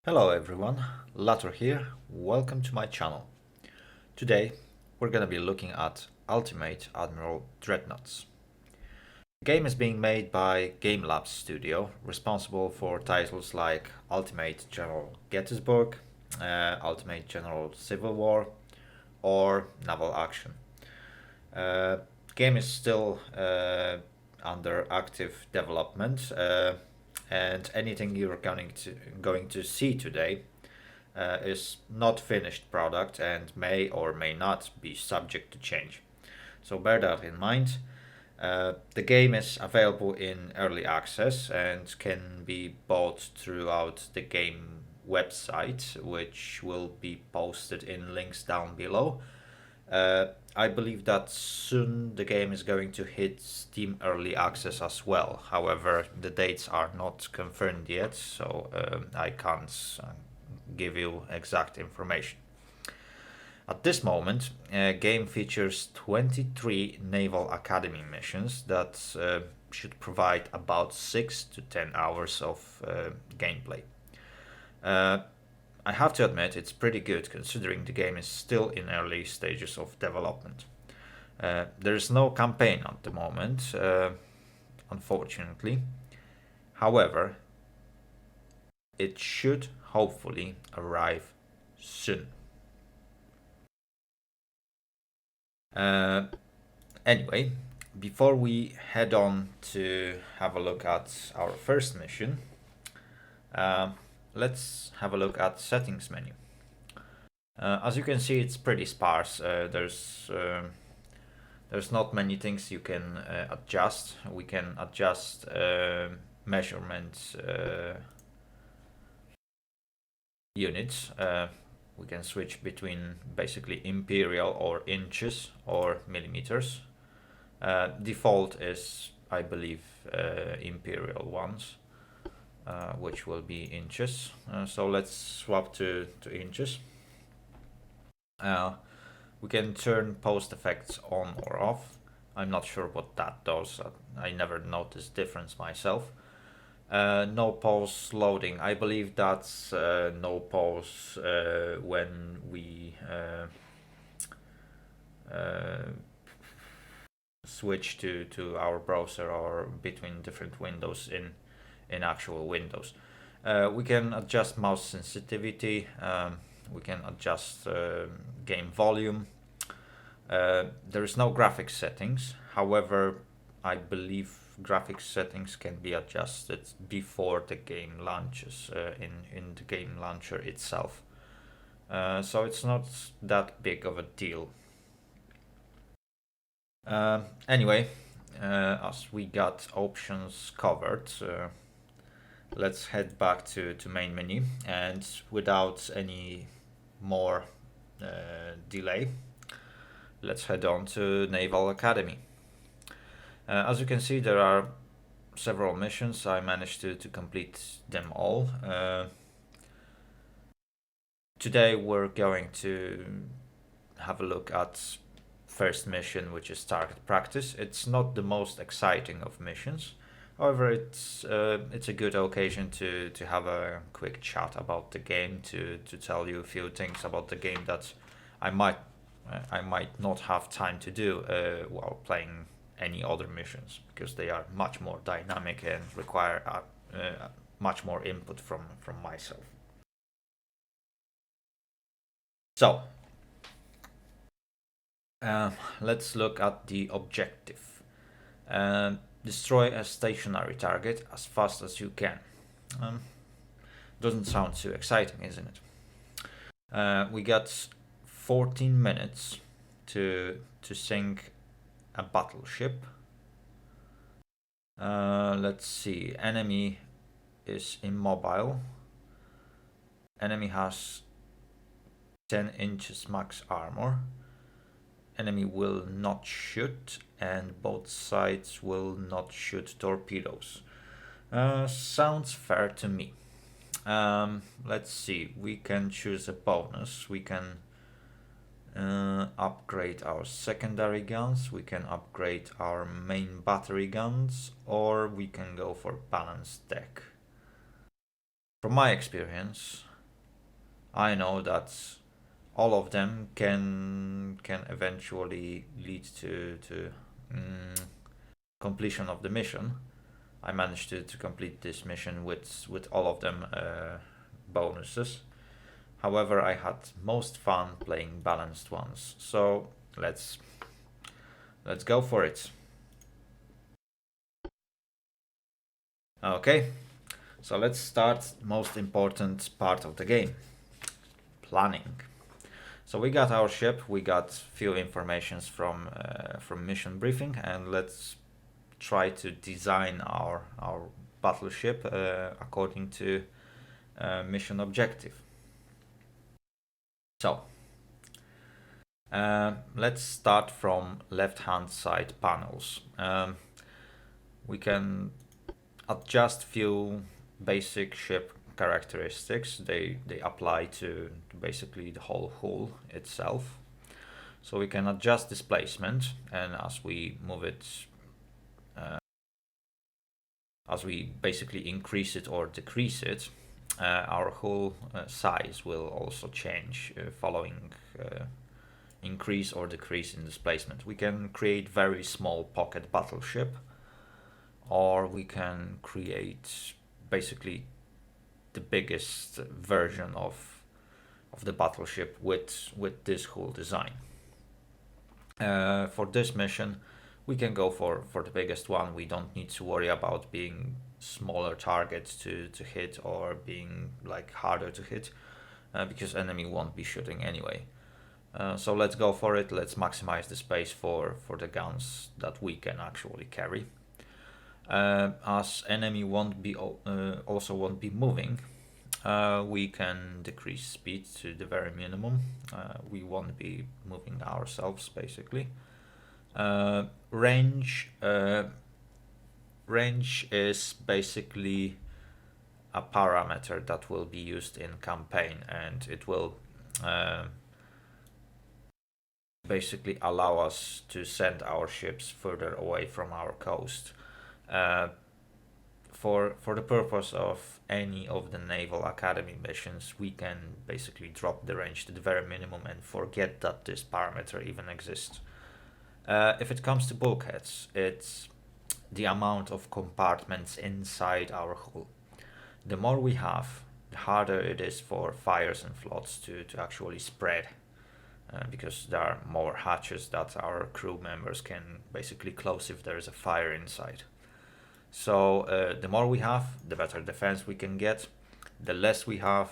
Hello everyone, Latur here, welcome to my channel. Today we're gonna be looking at Ultimate Admiral Dreadnoughts. The game is being made by Game Labs Studio, responsible for titles like Ultimate General Gettysburg, Ultimate General Civil War, or Naval Action. The game is still under active development, and anything you're going to see today is not finished product and may or may not be subject to change. So bear that in mind. The game is available in early access and can be bought throughout the game website, which will be posted in links down below. I believe that soon the game is going to hit Steam Early Access as well. However, the dates are not confirmed yet, so I can't give you exact information. At this moment, game features 23 Naval Academy missions that should provide about 6 to 10 hours of gameplay. I have to admit it's pretty good considering the game is still in early stages of development. There is no campaign at the moment, unfortunately. However, it should hopefully arrive soon. Anyway, before we head on to have a look at our first mission, let's have a look at settings menu. As you can see, it's pretty sparse. There's not many things you can adjust. We can adjust measurement units. We can switch between basically imperial or inches or millimeters. Default is, I believe, imperial ones. Which will be inches. So let's swap to inches. We can turn post effects on or off. I'm not sure what that does. I never noticed difference myself. No pause loading. I believe that's no pause when we switch to our browser or between different windows in actual Windows. We can adjust mouse sensitivity, we can adjust game volume. There is no graphics settings, however I believe graphics settings can be adjusted before the game launches in the game launcher itself. So it's not that big of a deal. Anyway, as we got options covered, let's head back to main menu, and without any more delay, let's head on to Naval Academy. As you can see, there are several missions. I managed to complete them all. Today we're going to have a look at first mission, which is target practice. It's not the most exciting of missions. However, it's a good occasion to have a quick chat about the game, to tell you a few things about the game that I might not have time to do while playing any other missions, because they are much more dynamic and require much more input from myself. So let's look at the objective. Destroy a stationary target as fast as you can. Doesn't sound too exciting, isn't it? We got 14 minutes to sink a battleship. Let's see. Enemy is immobile. Enemy has 10 inches max armor. Enemy will not shoot, and both sides will not shoot torpedoes. Sounds fair to me. Let's see, we can choose a bonus. We can upgrade our secondary guns, we can upgrade our main battery guns, or we can go for balanced deck. From my experience, I know that all of them can eventually lead to completion of the mission. I managed to complete this mission with all of them bonuses. However, I had most fun playing balanced ones. So let's go for it. Okay, so let's start most important part of the game, planning. So we got our ship, we got few informations from mission briefing, and let's try to design our battleship according to mission objective. So let's start from left hand side panels. We can adjust few basic ship characteristics. They apply to basically the whole hull itself. So we can adjust displacement, and as we move it, as we basically increase it or decrease it, our hull size will also change following increase or decrease in displacement. We can create very small pocket battleship, or we can create basically the biggest version of the battleship with this hull design. For this mission, we can go for the biggest one. We don't need to worry about being smaller targets to hit or being like harder to hit, because enemy won't be shooting anyway. So let's go for it. Let's maximize the space for the guns that we can actually carry. As enemy also won't be moving, we can decrease speed to the very minimum. We won't be moving ourselves basically. Range is basically a parameter that will be used in campaign, and it will basically allow us to send our ships further away from our coast. For the purpose of any of the Naval Academy missions, we can basically drop the range to the very minimum and forget that this parameter even exists. If it comes to bulkheads, it's the amount of compartments inside our hull. The more we have, the harder it is for fires and floods to actually spread, because there are more hatches that our crew members can basically close if there is a fire inside. So the more we have, the better defense we can get. The less we have,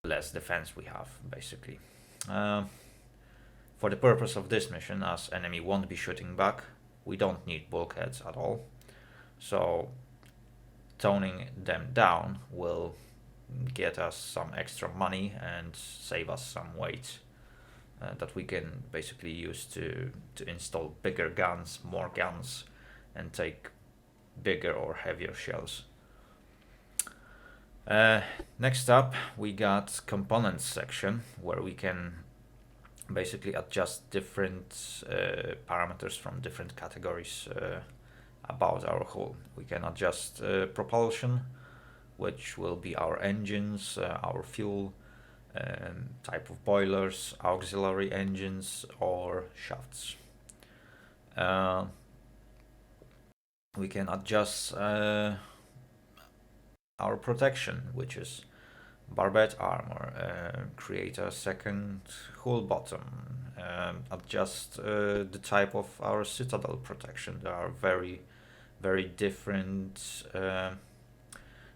the less defense we have, basically. For the purpose of this mission, as enemy won't be shooting back, we don't need bulkheads at all. So toning them down will get us some extra money and save us some weight that we can basically use to install bigger guns, more guns, and take bigger or heavier shells. Next up, we got components section, where we can basically adjust different parameters from different categories about our hull. We can adjust propulsion, which will be our engines, our fuel, type of boilers, auxiliary engines, or shafts. We can adjust our protection, which is barbette armor, create a second hull bottom, adjust the type of our citadel protection. There are very, very different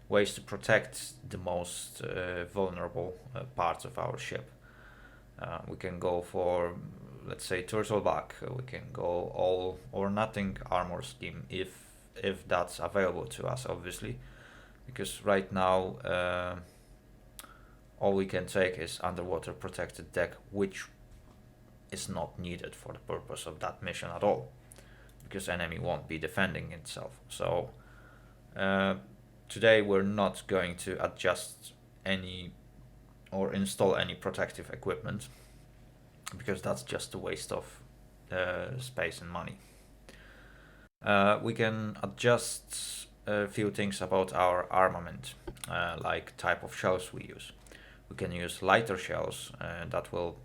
ways to protect the most vulnerable parts of our ship. We can go for, let's say, turtleback. We can go all or nothing armor scheme if that's available to us, obviously, because right now all we can take is underwater protected deck, which is not needed for the purpose of that mission at all, because enemy won't be defending itself. So today we're not going to adjust any or install any protective equipment, because that's just a waste of space and money. We can adjust a few things about our armament. like type of shells we use. We can use lighter shells that will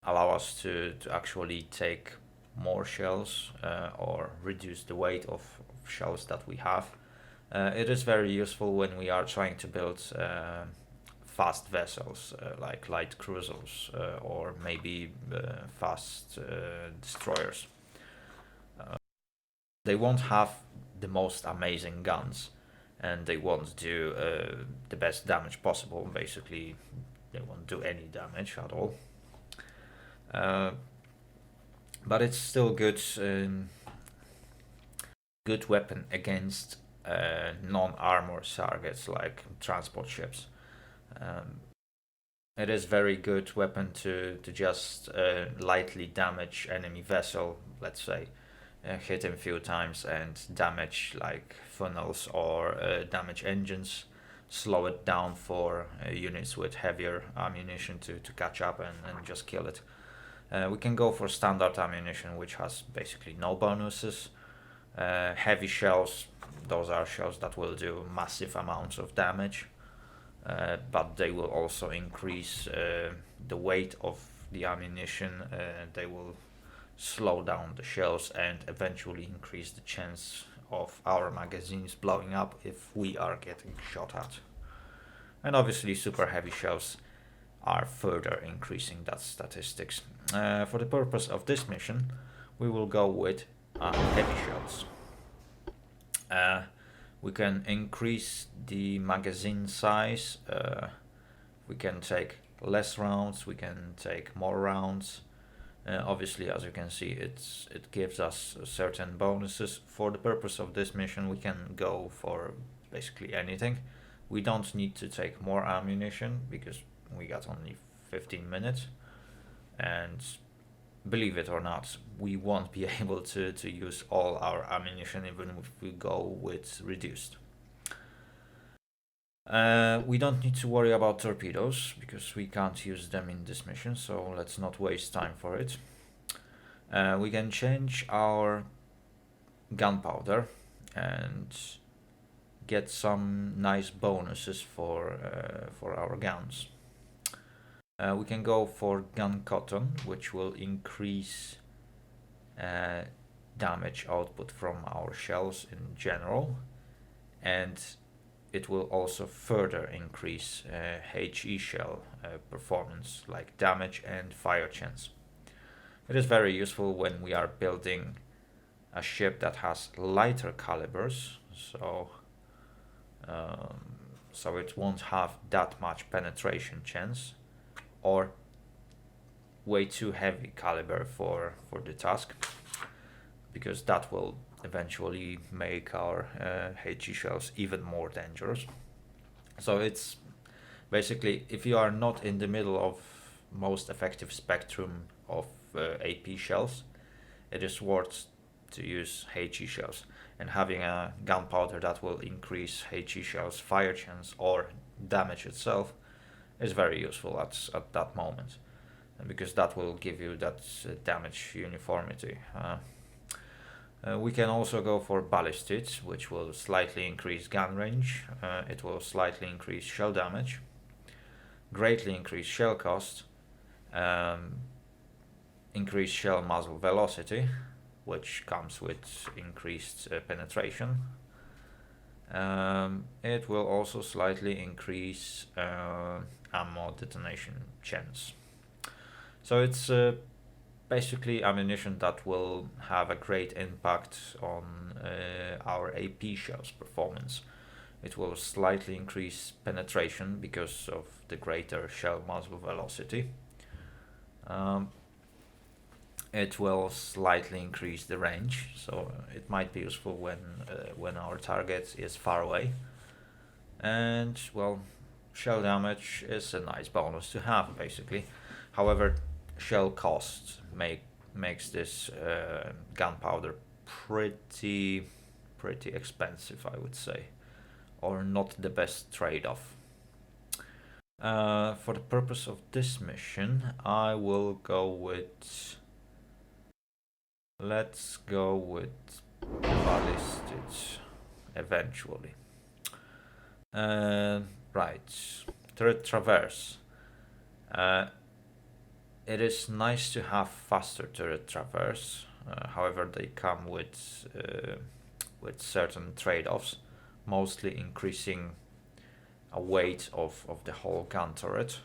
allow us to actually take more shells or reduce the weight of shells that we have. It is very useful when we are trying to build fast vessels like light cruisers or maybe fast destroyers. They won't have the most amazing guns and they won't do the best damage possible. Basically, they won't do any damage at all. But it's still good weapon against non-armor targets like transport ships. It is very good weapon to just lightly damage enemy vessel, let's say, hit him a few times and damage like funnels or damage engines, slow it down for units with heavier ammunition to catch up and just kill it. We can go for standard ammunition, which has basically no bonuses. Heavy shells, those are shells that will do massive amounts of damage, but they will also increase the weight of the ammunition. They will slow down the shells and eventually increase the chance of our magazines blowing up if we are getting shot at. And obviously super heavy shells are further increasing that statistics. For the purpose of this mission, we will go with heavy shells. We can increase the magazine size. We can take less rounds. We can take more rounds. Obviously, as you can see, it gives us certain bonuses. For the purpose of this mission, we can go for basically anything. We don't need to take more ammunition because we got only 15 minutes, and believe it or not, we won't be able to use all our ammunition even if we go with reduced. We don't need to worry about torpedoes because we can't use them in this mission, so let's not waste time for it. We can change our gunpowder and get some nice bonuses for our guns. We can go for gun cotton, which will increase damage output from our shells in general, and it will also further increase HE shell performance, like damage and fire chance. It is very useful when we are building a ship that has lighter calibers, so it won't have that much penetration chance, or way too heavy caliber for the task, because that will eventually make our HE shells even more dangerous. So it's basically, if you are not in the middle of most effective spectrum of AP shells, it is worth to use HE shells, and having a gunpowder that will increase HE shells fire chance or damage itself is very useful at that moment, and because that will give you that damage uniformity. We can also go for ballistics, which will slightly increase gun range. It will slightly increase shell damage, greatly increase shell cost, increase shell muzzle velocity, which comes with increased penetration. It will also slightly increase ammo detonation chance. So it's basically ammunition that will have a great impact on our AP shells performance. It will slightly increase penetration because of the greater shell muzzle velocity. It will slightly increase the range, so it might be useful when our target is far away. And well, shell damage is a nice bonus to have, basically. However, shell cost makes this gunpowder pretty expensive, I would say, or not the best trade-off. For the purpose of this mission, I will go with... Let's go with ballistics eventually. Right, turret traverse. Uh, it is nice to have faster turret traverse. However, they come with certain trade-offs, mostly increasing a weight of the whole gun turret.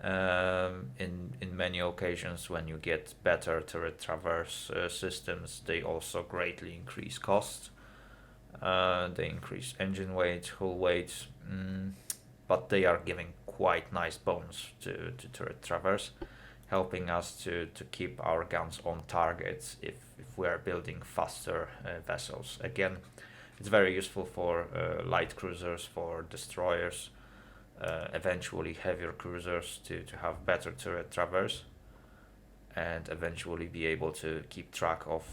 In many occasions, when you get better turret traverse systems, they also greatly increase cost. They increase engine weight, hull weight, but they are giving quite nice bonus to turret traverse, helping us to keep our guns on target if we are building faster vessels. Again, it's very useful for light cruisers, for destroyers, eventually heavier cruisers to have better turret traverse and eventually be able to keep track of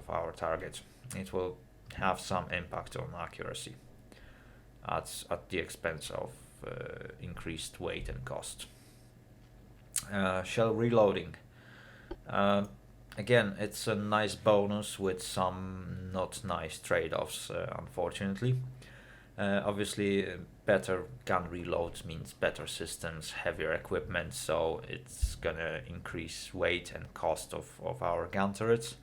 our target. It will have some impact on accuracy at the expense of increased weight and cost. Shell reloading. Again, it's a nice bonus with some not nice trade-offs, unfortunately. Obviously, better gun reloads means better systems, heavier equipment, so it's gonna increase weight and cost of our gun turrets.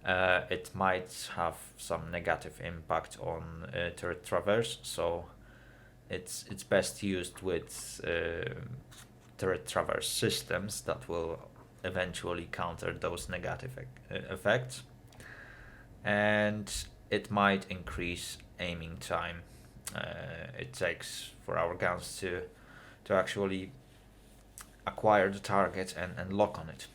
It might have some negative impact on turret traverse, so it's best used with turret traverse systems that will eventually counter those negative effects. And it might increase aiming time. It takes for our guns to actually acquire the target and lock on it.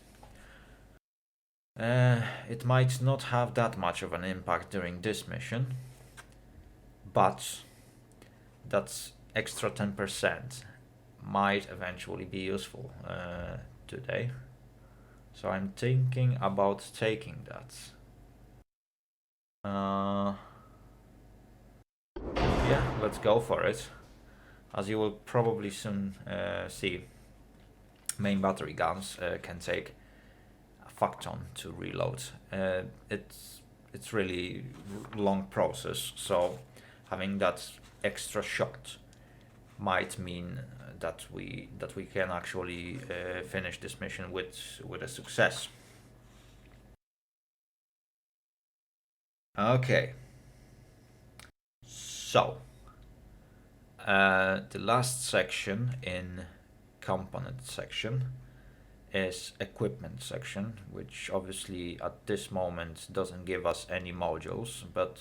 It might not have that much of an impact during this mission, but that's extra 10% might eventually be useful today. So I'm thinking about taking that. Yeah, let's go for it. As you will probably soon see, main battery guns can take a fuck ton to reload. It's really long process, so having that extra shot might mean that we can actually finish this mission with a success. Okay. So, the last section in component section is equipment section, which obviously at this moment doesn't give us any modules, but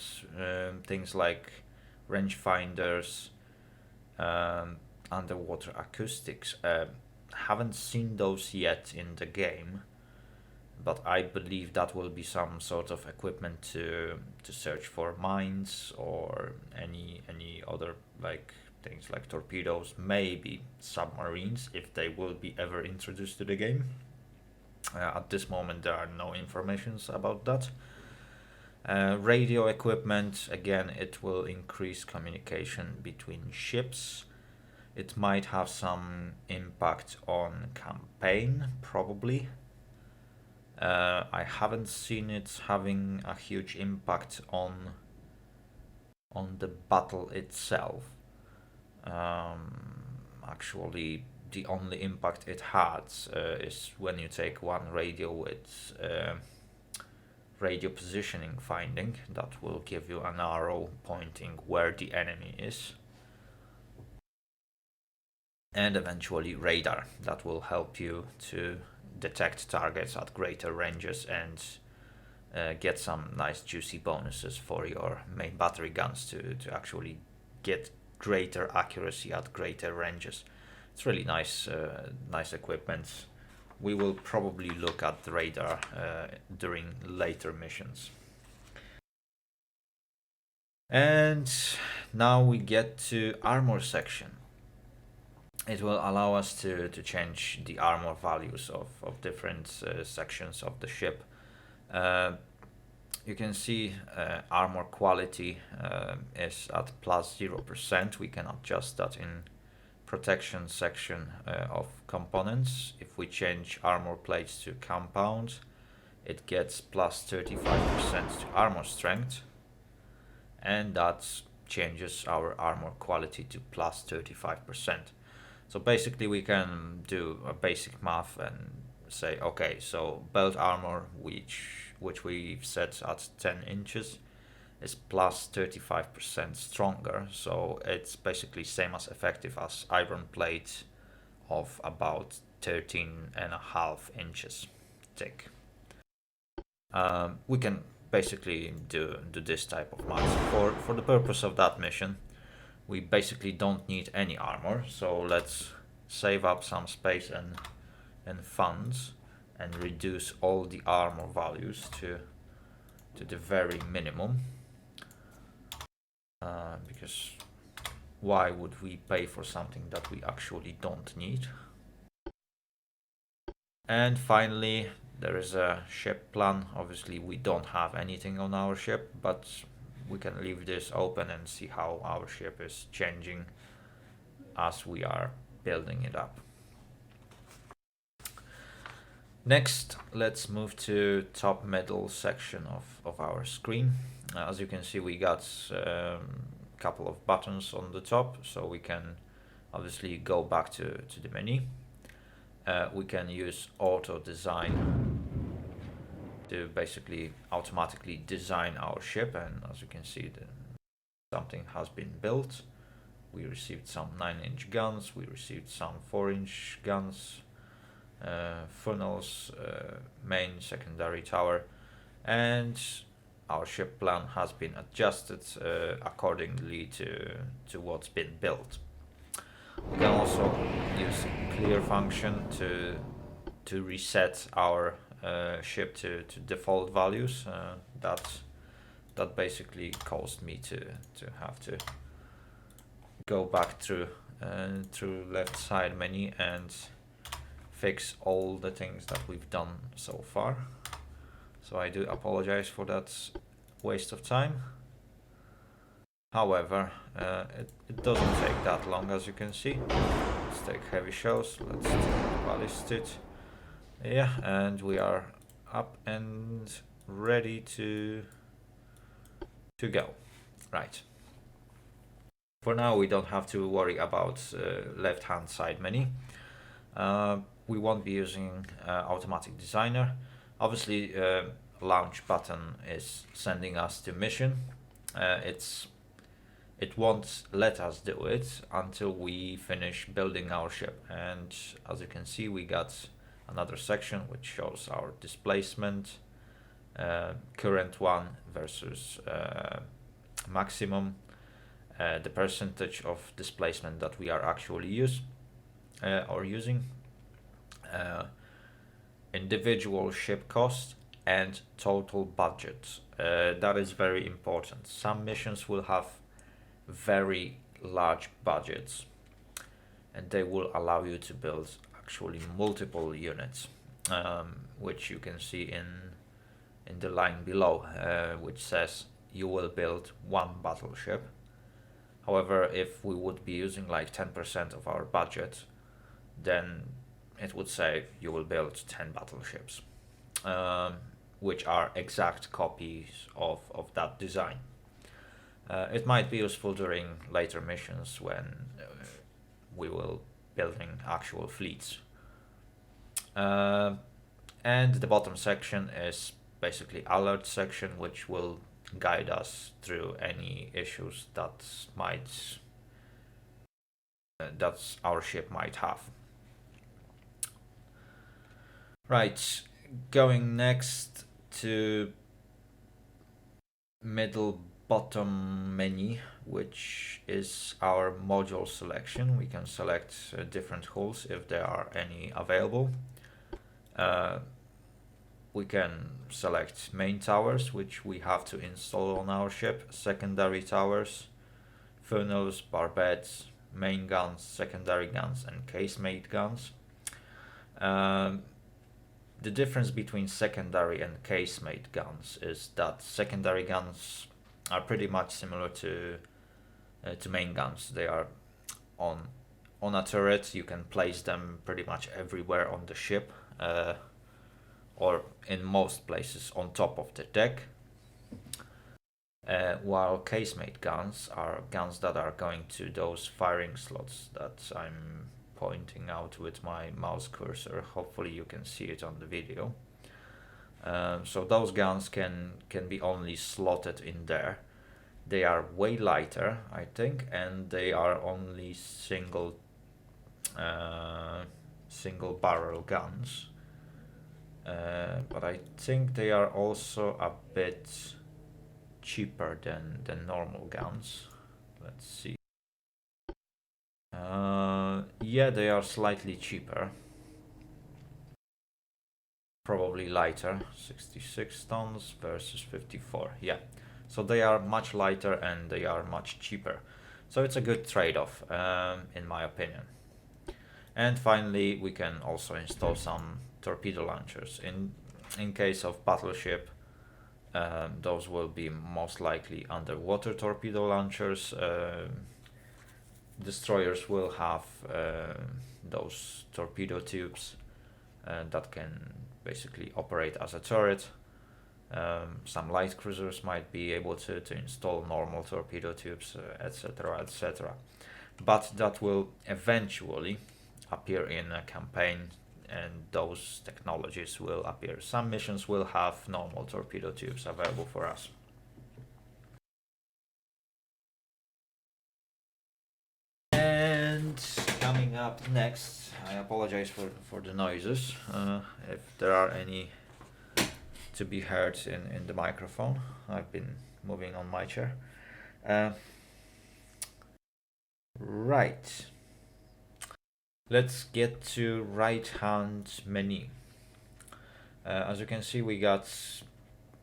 things like rangefinders, underwater acoustics, haven't seen those yet in the game, but I believe that will be some sort of equipment to search for mines or any other like things like torpedoes, maybe submarines if they will be ever introduced to the game. At this moment there are no informations about that. Radio equipment, again, it will increase communication between ships. It might have some impact on campaign, probably. I haven't seen it having a huge impact on the battle itself. Actually, the only impact it has is when you take one radio with radio positioning finding, that will give you an arrow pointing where the enemy is. And eventually radar, that will help you to detect targets at greater ranges and get some nice juicy bonuses for your main battery guns to actually get greater accuracy at greater ranges. It's really nice equipment. We will probably look at the radar during later missions. And now we get to armor section. It will allow us to change the armor values of different sections of the ship. You can see armor quality is at plus 0%. We can adjust that in protection section of components. If we change armor plates to compound, it gets plus 35% to armor strength, and that changes our armor quality to plus 35%. So basically we can do a basic math and say, okay, so belt armor, which we've set at 10 inches, is plus 35% stronger, so it's basically same as effective as iron plate of about 13.5 inches thick. We can basically do this type of math. For the purpose of that mission, we basically don't need any armor, so let's save up some space and funds and reduce all the armor values to the very minimum. Because why would we pay for something that we actually don't need? And finally, there is a ship plan. Obviously we don't have anything on our ship, but we can leave this open and see how our ship is changing as we are building it up. Next, let's move to top middle section of our screen. As you can see, we got a couple of buttons on the top, so we can obviously go back to the menu. We can use auto design to basically automatically design our ship, and as you can see, something has been built. We received some 9-inch guns, we received some 4-inch guns, funnels, main, secondary tower, and our ship plan has been adjusted accordingly to what's been built. We can also use clear function to reset our ship to default values. That basically caused me to have to go back through left side menu and fix all the things that we've done so far. So I do apologize for that waste of time. However, it doesn't take that long, as you can see. Let's take heavy shells, let's take ballistic. Yeah, and we are up and ready to go. Right. For now, we don't have to worry about left-hand side menu. We won't be using automatic designer. Obviously, launch button is sending us to mission. It won't let us do it until we finish building our ship. And as you can see, we got another section which shows our displacement, current one versus maximum, the percentage of displacement that we are actually using, individual ship cost, and total budget. That is very important. Some missions will have very large budgets and they will allow you to build actually multiple units, which you can see in the line below, which says you will build one battleship. However, if we would be using like 10% of our budget, then it would say you will build 10 battleships, which are exact copies of that design. It might be useful during later missions when we will building actual fleets. And the bottom section is basically alert section, which will guide us through any issues that our ship might have. Right, going next to middle bottom menu, which is our module selection. We can select different hulls if there are any available. We can select main towers, which we have to install on our ship, secondary towers, funnels, barbettes, main guns, secondary guns, and casemate guns. The difference between secondary and casemate guns is that secondary guns are pretty much similar to main guns. They are on a turret. You can place them pretty much everywhere on the ship, or in most places on top of the deck. while casemate guns are guns that are going to those firing slots that I'm pointing out with my mouse cursor. Hopefully you can see it on the video. So those guns can be only slotted in there. They are way lighter, I think, and they are only single barrel guns. But I think they are also a bit cheaper than normal guns. Let's see. Yeah, they are slightly cheaper. Probably lighter, 66 tons versus 54. Yeah, so they are much lighter and they are much cheaper. So it's a good trade-off, in my opinion. And finally, we can also install some torpedo launchers. In case of battleship, those will be most likely underwater torpedo launchers. Destroyers will have those torpedo tubes that can basically operate as a turret. Some light cruisers might be able to install normal torpedo tubes, etc., etc. But that will eventually appear in a campaign, and those technologies will appear. Some missions will have normal torpedo tubes available for us. And coming up next, I apologize for the noises, if there are any to be heard in the microphone. I've been moving on my chair. Right. Let's get to right hand menu. As you can see, we got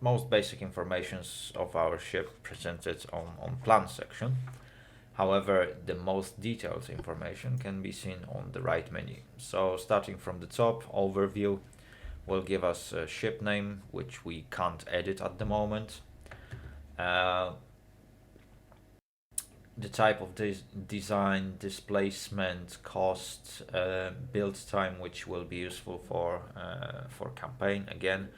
most basic informations of our ship presented on plan section. However, the most detailed information can be seen on the right menu. So starting from the top, overview will give us a ship name, which we can't edit at the moment. The type of design, displacement, cost, build time, which will be useful for campaign. Again,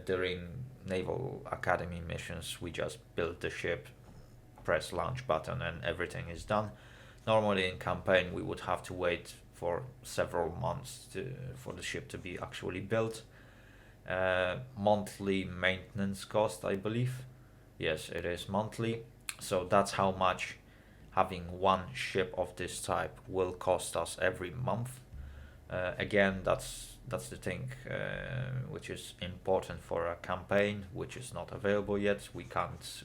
during Naval Academy missions, we just build the ship, press launch button, and everything is done. Normally in campaign, we would have to wait for several months for the ship to be actually built. Monthly maintenance cost, I believe. Yes, it is monthly. So that's how much having one ship of this type will cost us every month. Again, that's the thing which is important for a campaign, which is not available yet. We can't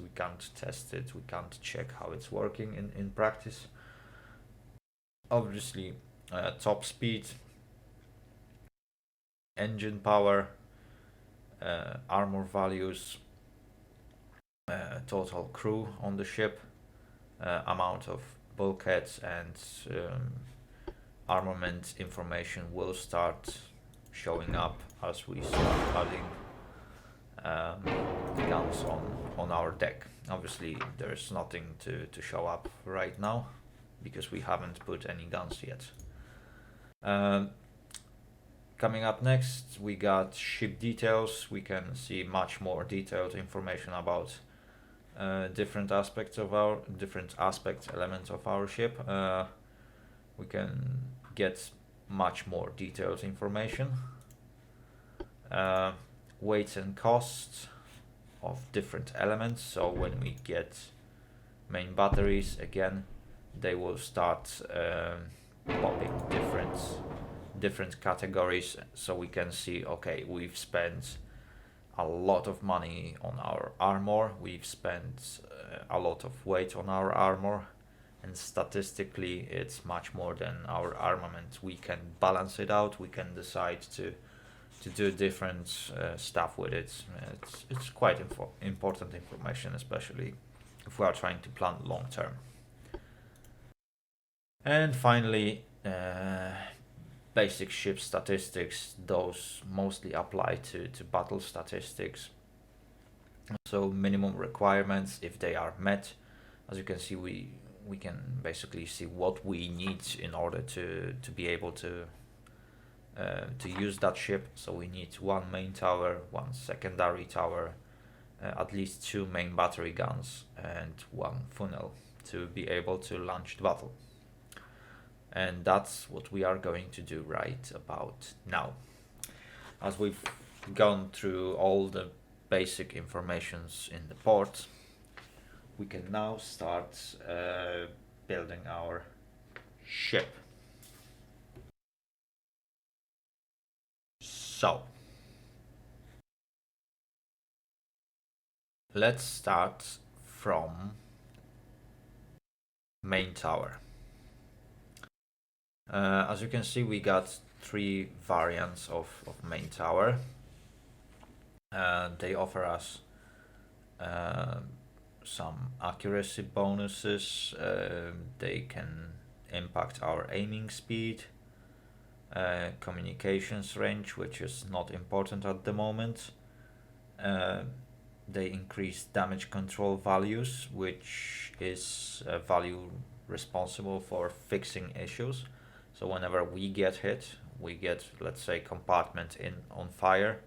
test it. We can't check how it's working in practice. Obviously, top speed, engine power, armor values, total crew on the ship, amount of bulkheads, and armament information will start showing up as we start adding guns on our deck. Obviously, there's nothing to show up right now because we haven't put any guns yet. Coming up next, we got ship details. We can see much more detailed information about different aspects, elements of our ship. We can get much more detailed information. Weights and costs of different elements. So when we get main batteries, again, they will start popping different categories, so we can see, okay, we've spent a lot of money on our armor, we've spent a lot of weight on our armor, and statistically it's much more than our armament. We can balance it out, we can decide to do different stuff with it. It's quite important information, especially if we are trying to plan long term. And finally, basic ship statistics. Those mostly apply to battle statistics. So minimum requirements, if they are met, as you can see, we can basically see what we need in order to be able to use that ship. So we need one main tower, one secondary tower, at least 2 main battery guns and 1 funnel to be able to launch the battle. And that's what we are going to do right about now. As we've gone through all the basic informations in the port, we can now start building our ship. So let's start from main tower. As you can see, we got 3 variants of main tower. They offer us some accuracy bonuses. They can impact our aiming speed, communications range, which is not important at the moment. They increase damage control values, which is a value responsible for fixing issues. So whenever we get hit, we get, let's say, compartment on fire,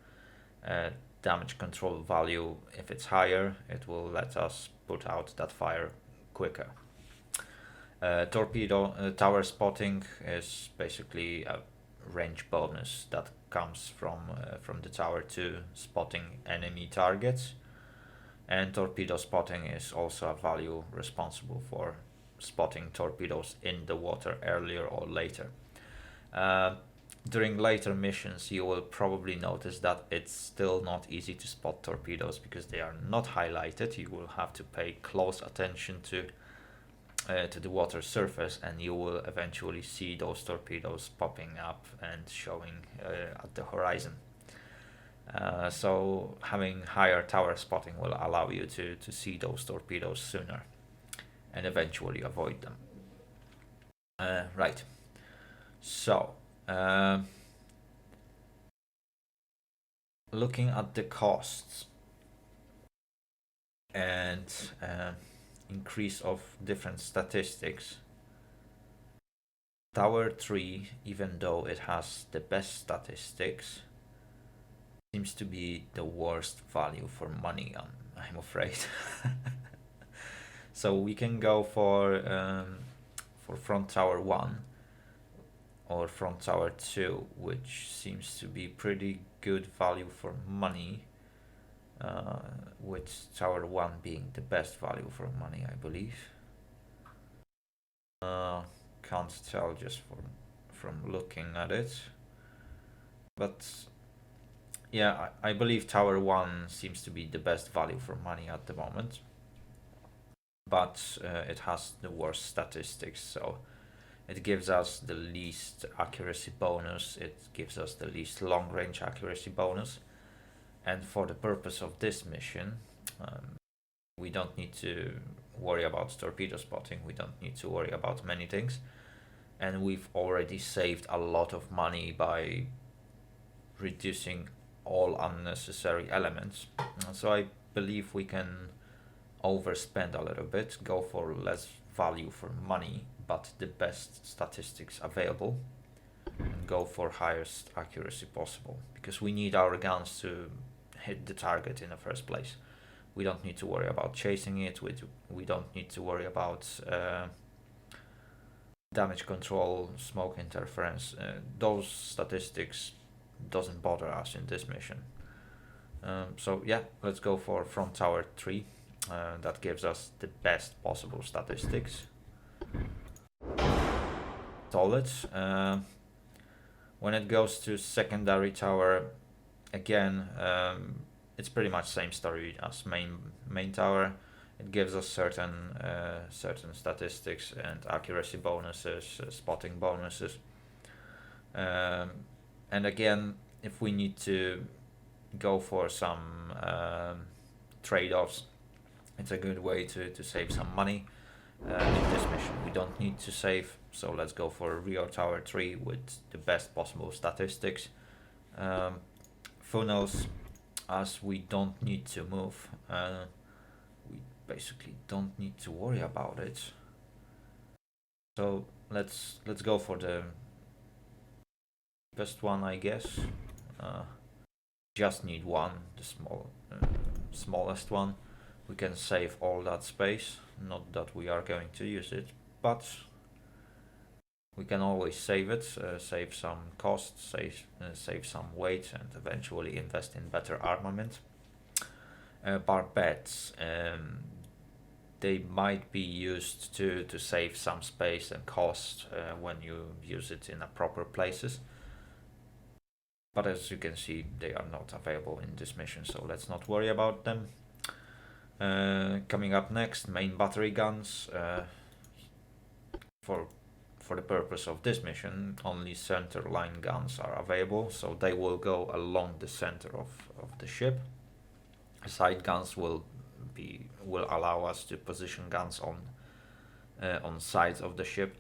damage control value, if it's higher, it will let us put out that fire quicker. Torpedo tower spotting is basically a range bonus that comes from the tower to spotting enemy targets, and torpedo spotting is also a value responsible for spotting torpedoes in the water earlier or later. During later missions, you will probably notice that it's still not easy to spot torpedoes because they are not highlighted. You will have to pay close attention to the water surface, and you will eventually see those torpedoes popping up and showing at the horizon. So having higher tower spotting will allow you to see those torpedoes sooner and eventually avoid them. Right. So looking at the costs and increase of different statistics, Tower 3, even though it has the best statistics, seems to be the worst value for money, I'm afraid. So we can go for front tower 1 or front tower 2, which seems to be pretty good value for money, with tower 1 being the best value for money, I believe. Can't tell just from looking at it, but yeah, I believe tower 1 seems to be the best value for money at the moment, but it has the worst statistics, so it gives us the least accuracy bonus, it gives us the least long range accuracy bonus, and for the purpose of this mission, we don't need to worry about torpedo spotting, we don't need to worry about many things, and we've already saved a lot of money by reducing all unnecessary elements. So I believe we can overspend a little bit, go for less value for money, but the best statistics available, and go for highest accuracy possible, because we need our guns to hit the target in the first place. We don't need to worry about chasing it, we don't need to worry about damage control, smoke interference. Those statistics doesn't bother us in this mission. So yeah, let's go for front tower 3. That gives us the best possible statistics. Solid. When it goes to secondary tower, again, it's pretty much same story as main tower. It gives us certain statistics and accuracy bonuses, spotting bonuses. And again, if we need to go for some trade-offs, it's a good way to save some money. In this mission we don't need to save, so let's go for Rio Tower 3 with the best possible statistics. Funnels, as we don't need to move, we basically don't need to worry about it. So let's go for the best one, I guess. Just need one, the small smallest one. We can save all that space, not that we are going to use it, but we can always save it, save some costs, save some weight, and eventually invest in better armament. Barbettes, they might be used to save some space and cost when you use it in a proper places. But as you can see, they are not available in this mission, so let's not worry about them. Coming up next, main battery guns. For the purpose of this mission, only center line guns are available, so they will go along the center of the ship. Side guns will allow us to position guns on sides of the ship,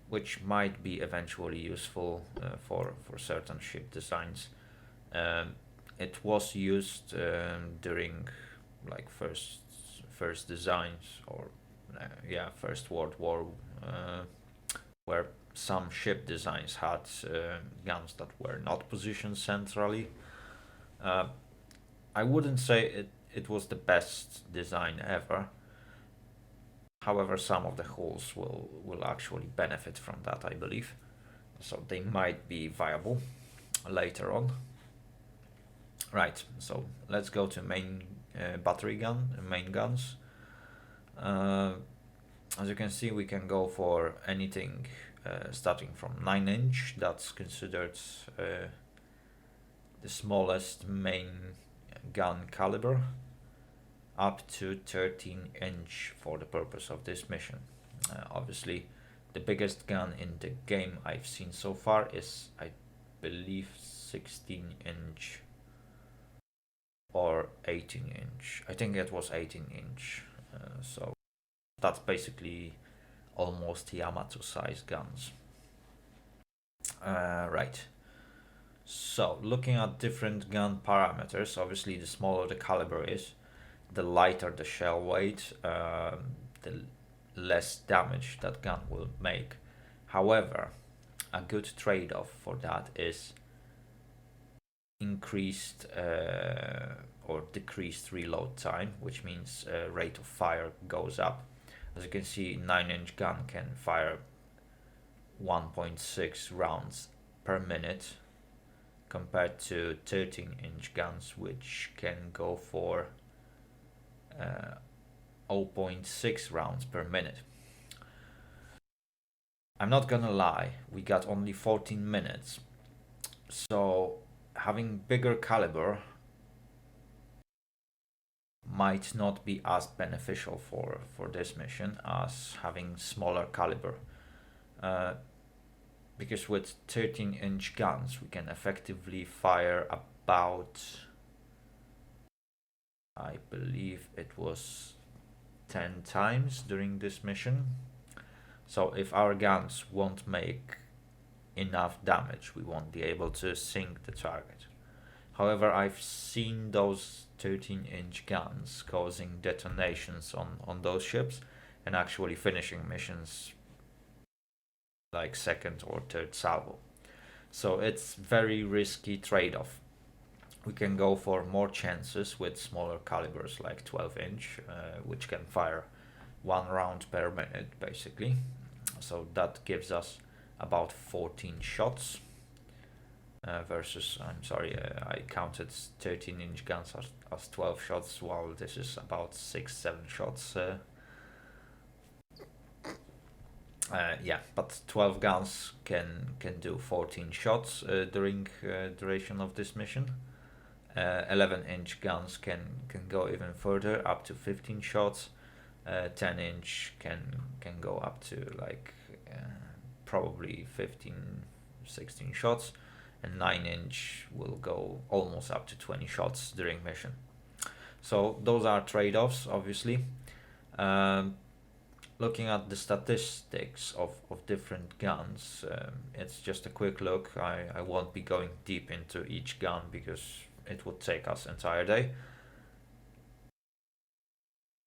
which might be eventually useful for certain ship designs. It was used during like first designs, or First World War, where some ship designs had guns that were not positioned centrally. I wouldn't say it was the best design ever. However, some of the hulls will actually benefit from that, I believe. So they might be viable later on. Right, so let's go to main guns. As you can see, we can go for anything starting from 9-inch. That's considered the smallest main gun caliber, up to 13-inch for the purpose of this mission. Obviously, the biggest gun in the game I've seen so far is, I believe, 16-inch or 18-inch. I think it was 18-inch. So that's basically almost Yamato size guns. Right. So looking at different gun parameters, obviously the smaller the caliber is, the lighter the shell weight, the less damage that gun will make. However, a good trade-off for that is increased or decreased reload time, which means rate of fire goes up. As you can see, 9-inch gun can fire 1.6 rounds per minute, compared to 13-inch guns, which can go for 0.6 rounds per minute. I'm not gonna lie, we got only 14 minutes, so having bigger caliber might not be as beneficial for this mission as having smaller caliber, because with 13-inch guns we can effectively fire about, I believe it was 10 times during this mission. So if our guns won't make enough damage, we won't be able to sink the target. However, I've seen those 13-inch guns causing detonations on those ships and actually finishing missions like second or third salvo. So it's very risky trade-off. We can go for more chances with smaller calibers like 12-inch, which can fire 1 round per minute basically. So that gives us about 14 shots versus, I'm sorry, I counted 13-inch guns as 12 shots, while this is about 6-7 shots. Yeah, but 12 guns can do 14 shots during duration of this mission. 11-inch guns can go even further, up to 15 shots. 10-inch can go up to like probably 15-16 shots, and 9-inch will go almost up to 20 shots during mission. So those are trade-offs, obviously. Looking at the statistics of different guns, it's just a quick look. I won't be going deep into each gun because it would take us entire day.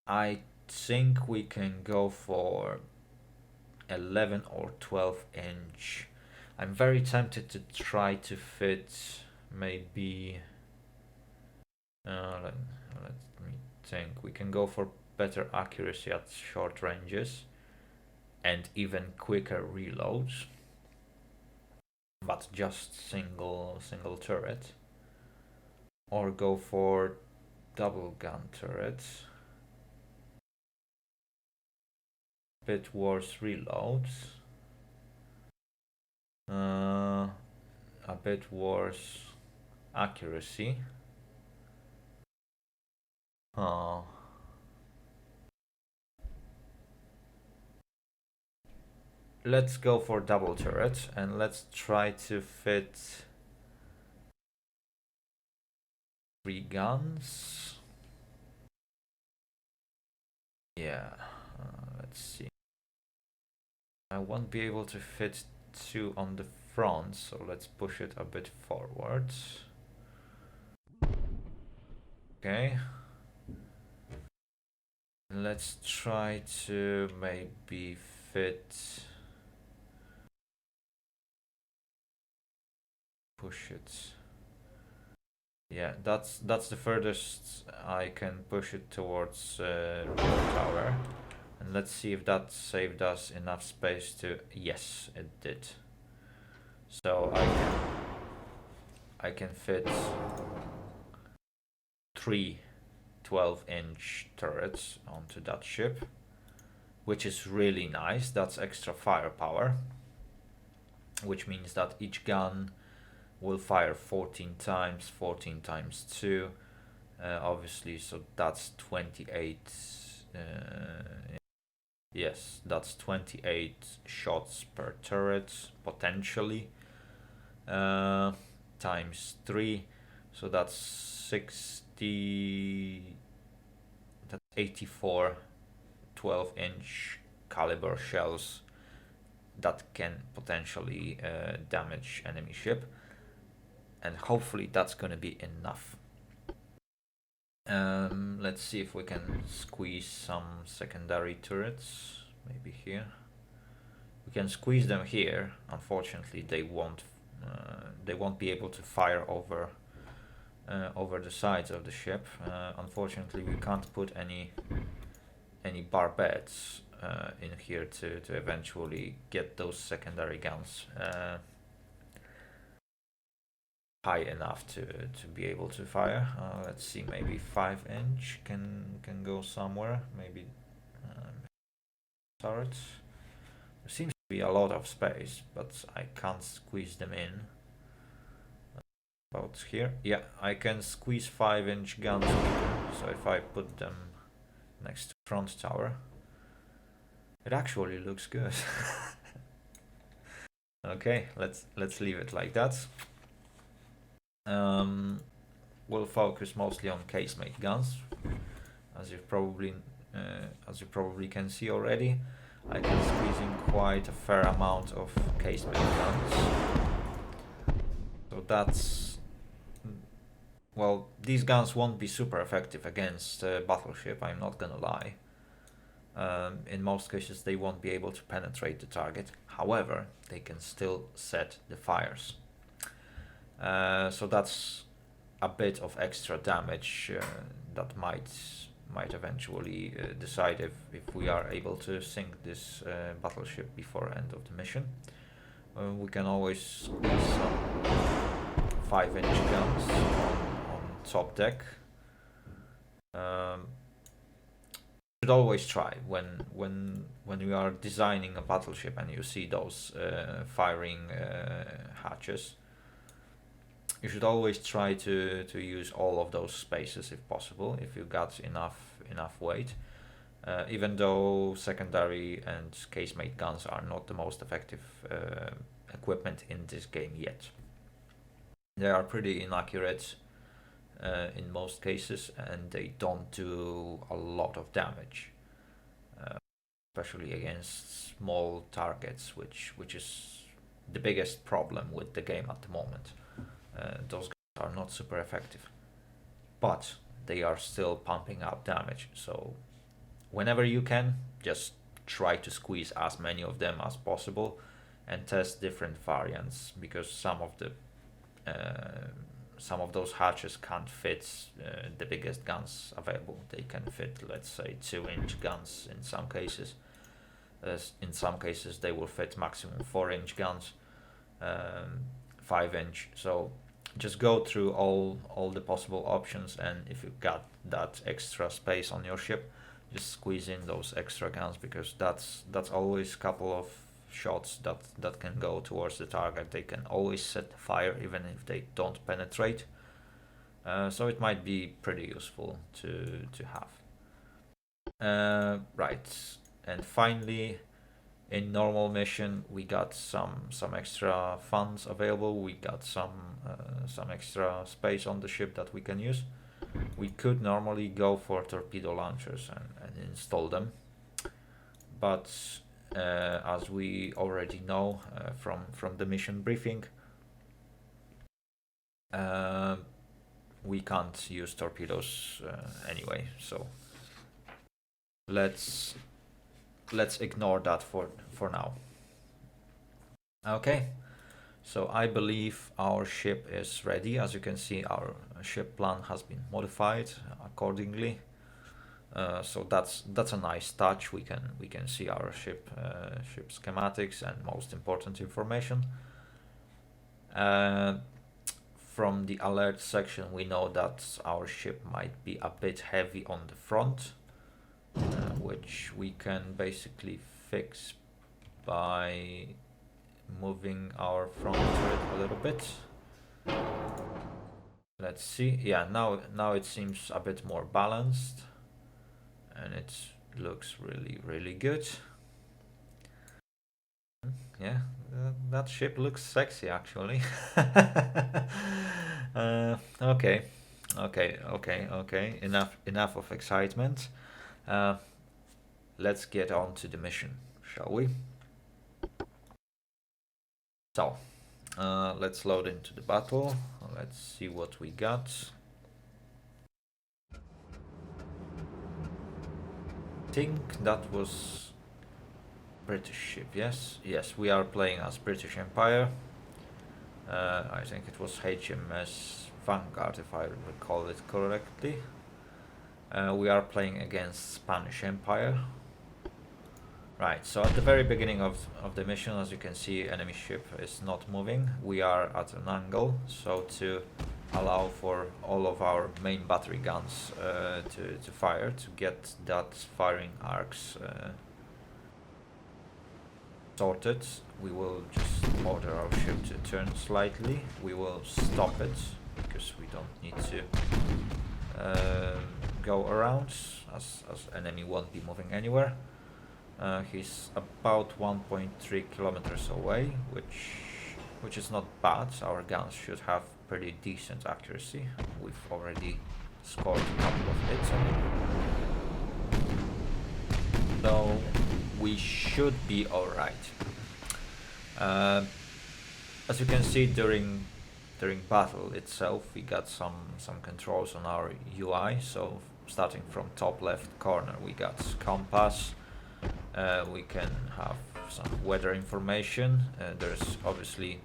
I think we can go for 11 or 12-inch. I'm very tempted to try to fit maybe Let me think. We can go for better accuracy at short ranges and even quicker reloads, but just single turret, or go for double gun turrets, bit worse reloads, a bit worse accuracy. Let's go for double turret and let's try to fit 3 guns. Yeah, let's see. I won't be able to fit 2 on the front, so let's push it a bit forwards. Okay. Let's try to maybe fit... push it. Yeah, that's the furthest I can push it towards rear tower. And let's see if that saved us enough space to... Yes, it did. So I can fit 3 12-inch turrets onto that ship, which is really nice. That's extra firepower, which means that each gun will fire 14 times, 14 times 2, obviously, so that's 28, yes, that's 28 shots per turret, potentially, times 3, so that's 60, that's 84 12-inch caliber shells that can potentially damage enemy ship. And hopefully that's gonna be enough. Let's see if we can squeeze some secondary turrets, maybe here. We can squeeze them here. Unfortunately, they won't be able to fire over the sides of the ship. Unfortunately, we can't put any barbettes in here to eventually get those secondary guns high enough to be able to fire. Let's see, maybe 5-inch can go somewhere. Maybe turrets. There seems to be a lot of space, but I can't squeeze them in. About here, yeah, I can squeeze 5-inch guns here. So if I put them next to front tower, it actually looks good. Okay, let's leave it like that. We'll focus mostly on casemate guns, as you probably can see already. I can squeeze in quite a fair amount of casemate guns. So that's, well, these guns won't be super effective against battleship, I'm not gonna lie. In most cases they won't be able to penetrate the target, however they can still set the fires. So that's a bit of extra damage that might eventually decide if we are able to sink this battleship before end of the mission. We can always squeeze some 5-inch guns on top deck. Should always try when you are designing a battleship and you see those firing hatches. You should always try to use all of those spaces if possible, if you got enough weight. Even though secondary and casemate guns are not the most effective equipment in this game yet. They are pretty inaccurate in most cases, and they don't do a lot of damage, especially against small targets, which is the biggest problem with the game at the moment. Those guns are not super effective, but they are still pumping out damage, so whenever you can, just try to squeeze as many of them as possible and test different variants, because some of some of those hatches can't fit the biggest guns available. They can fit, let's say, 2-inch guns in some cases. In some cases they will fit maximum 4-inch guns, 5-inch. So just go through all the possible options, and if you've got that extra space on your ship, just squeeze in those extra guns, because that's always a couple of shots that can go towards the target. They can always set fire even if they don't penetrate. So it might be pretty useful to have. Right, and finally, in normal mission we got some extra funds available. We got some extra space on the ship that we can use. We could normally go for torpedo launchers and install them, but as we already know from the mission briefing, we can't use torpedoes anyway, so let's ignore that for now. Okay, so I believe our ship is ready. As you can see, our ship plan has been modified accordingly. So that's a nice touch. We can see our ship schematics and most important information. From the alert section, we know that our ship might be a bit heavy on the front, which we can basically fix by moving our front turret a little bit. Let's see. Yeah, now it seems a bit more balanced, and it looks really good. Yeah, that ship looks sexy actually. Okay. Enough of excitement. Let's get on to the mission, shall we? So, let's load into the battle. Let's see what we got. I think that was British ship. Yes, we are playing as British Empire. I think it was HMS Vanguard, if I recall it correctly. We are playing against Spanish Empire. Right, so at the very beginning of the mission, as you can see, enemy ship is not moving. We are at an angle, so to allow for all of our main battery guns to fire, to get that firing arcs sorted, we will just order our ship to turn slightly. We will stop it because we don't need to go around, as enemy won't be moving anywhere. He's about 1.3 kilometers away, which is not bad. Our guns should have pretty decent accuracy. We've already scored a couple of hits on him, so we should be alright. As you can see, during battle itself, we got some controls on our UI. So starting from top left corner, we got compass. We can have some weather information. There's obviously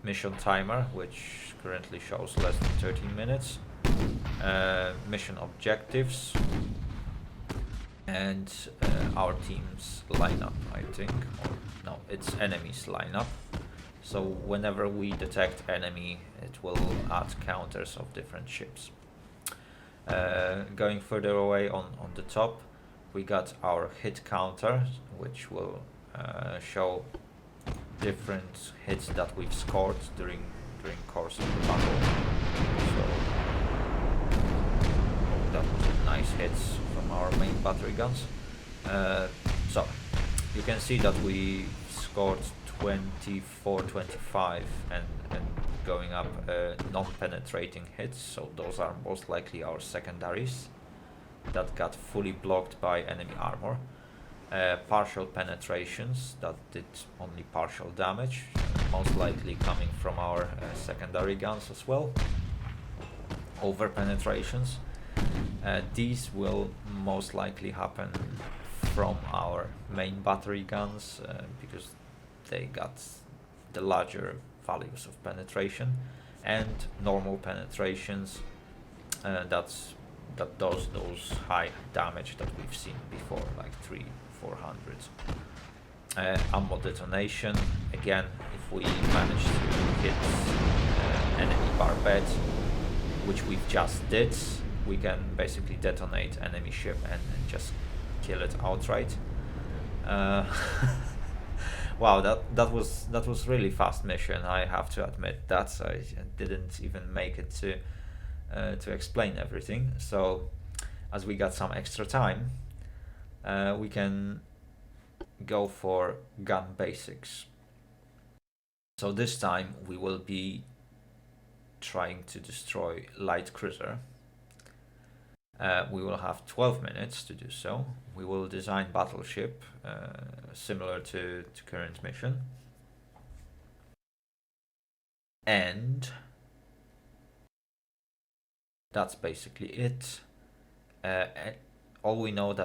mission timer, which currently shows less than 13 minutes. Mission objectives, and our team's lineup, I think. Or no, it's enemy's lineup. So whenever we detect enemy, it will add counters of different ships. Going further away on the top, we got our hit counter, which will show different hits that we've scored during course of the battle. So that was a nice hits from our main battery guns. So you can see that we scored 24-25 and going up non-penetrating hits. So those are most likely our secondaries that got fully blocked by enemy armor. Partial penetrations that did only partial damage, most likely coming from our secondary guns as well. Over penetrations, these will most likely happen from our main battery guns because they got the larger values of penetration. and normal penetrations. That does those high damage that we've seen before, like 300-400. Ammo detonation, again, if we manage to hit enemy barbette, which we've just did, we can basically detonate enemy ship and just kill it outright. Wow, that was really fast mission. I have to admit that. I didn't even make it to explain everything. So, as we got some extra time, we can go for gun basics. So this time we will be trying to destroy light cruiser. We will have 12 minutes to do so. We will design battleship similar to current mission. And that's basically it. All we know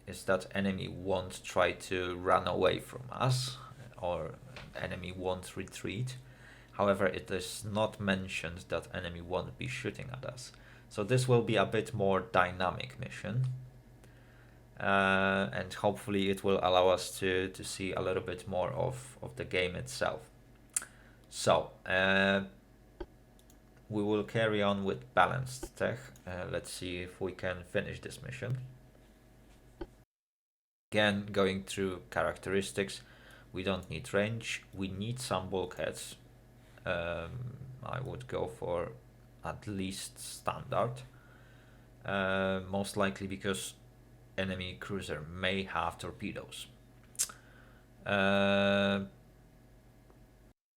is that enemy won't try to run away from us, or enemy won't retreat. However, it is not mentioned that enemy won't be shooting at us. So this will be a bit more dynamic mission. And hopefully it will allow us to see a little bit more of the game itself. So, we will carry on with balanced tech. Let's see if we can finish this mission. Again, going through characteristics, we don't need range, we need some bulkheads. I would go for at least standard, most likely because enemy cruiser may have torpedoes.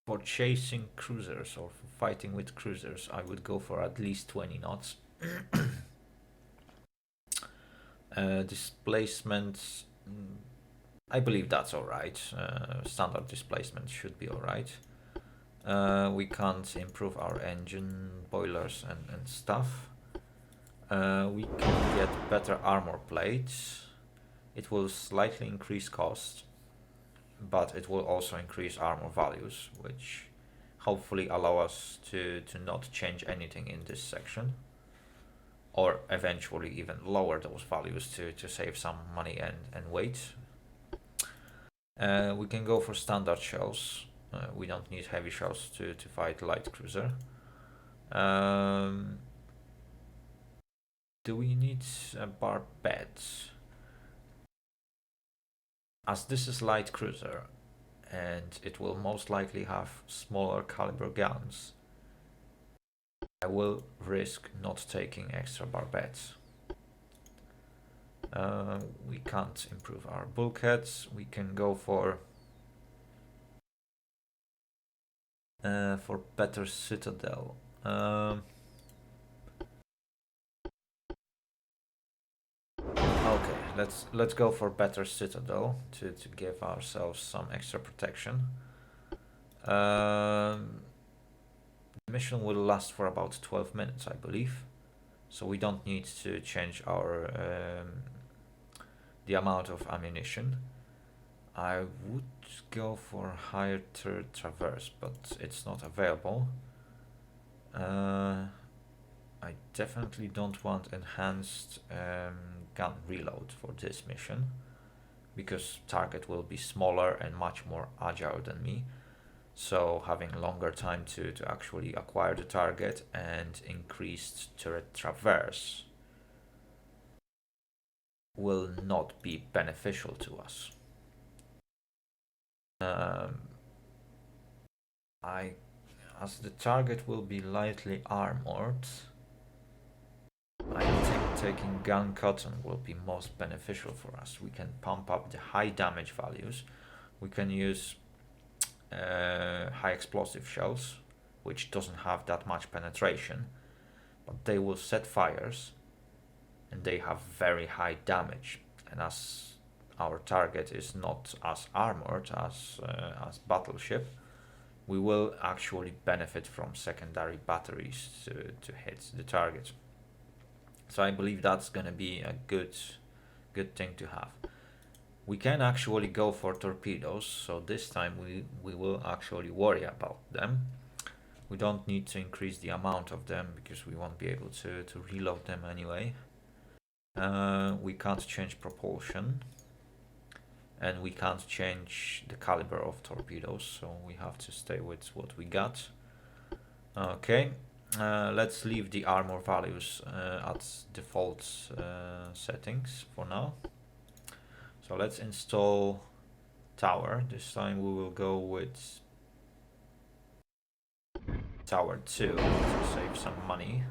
For chasing cruisers or for fighting with cruisers, I would go for at least 20 knots. Displacement, I believe that's alright. Standard displacement should be alright. We can't improve our engine, boilers and stuff. We can get better armor plates. It will slightly increase cost, but it will also increase armor values, which hopefully allow us to not change anything in this section, or eventually even lower those values to save some money and weight. We can go for standard shells. We don't need heavy shells to fight light cruiser. Do we need a barbette? As this is light cruiser and it will most likely have smaller caliber guns, I will risk not taking extra barbettes. We can't improve our bulkheads. We can go for better citadel. Okay, let's go for better citadel to give ourselves some extra protection. The mission will last for about 12 minutes, I believe, so we don't need to change our the amount of ammunition. I would go for higher turret traverse, but it's not available. I definitely don't want enhanced gun reload for this mission, because target will be smaller and much more agile than me. So having longer time to actually acquire the target and increased turret traverse will not be beneficial to us. As the target will be lightly armored, I think taking gun cotton will be most beneficial for us. We can pump up the high damage values. We can use high explosive shells, which doesn't have that much penetration, but they will set fires and they have very high damage. And as our target is not as armored as battleship, we will actually benefit from secondary batteries to hit the target. So I believe that's gonna be a good thing to have. We can actually go for torpedoes, so this time we will actually worry about them. We don't need to increase the amount of them because we won't be able to reload them anyway. We can't change propulsion, and we can't change the caliber of torpedoes, so we have to stay with what we got. Okay, let's leave the armor values at default settings for now. So let's install tower. This time we will go with tower 2 to save some money.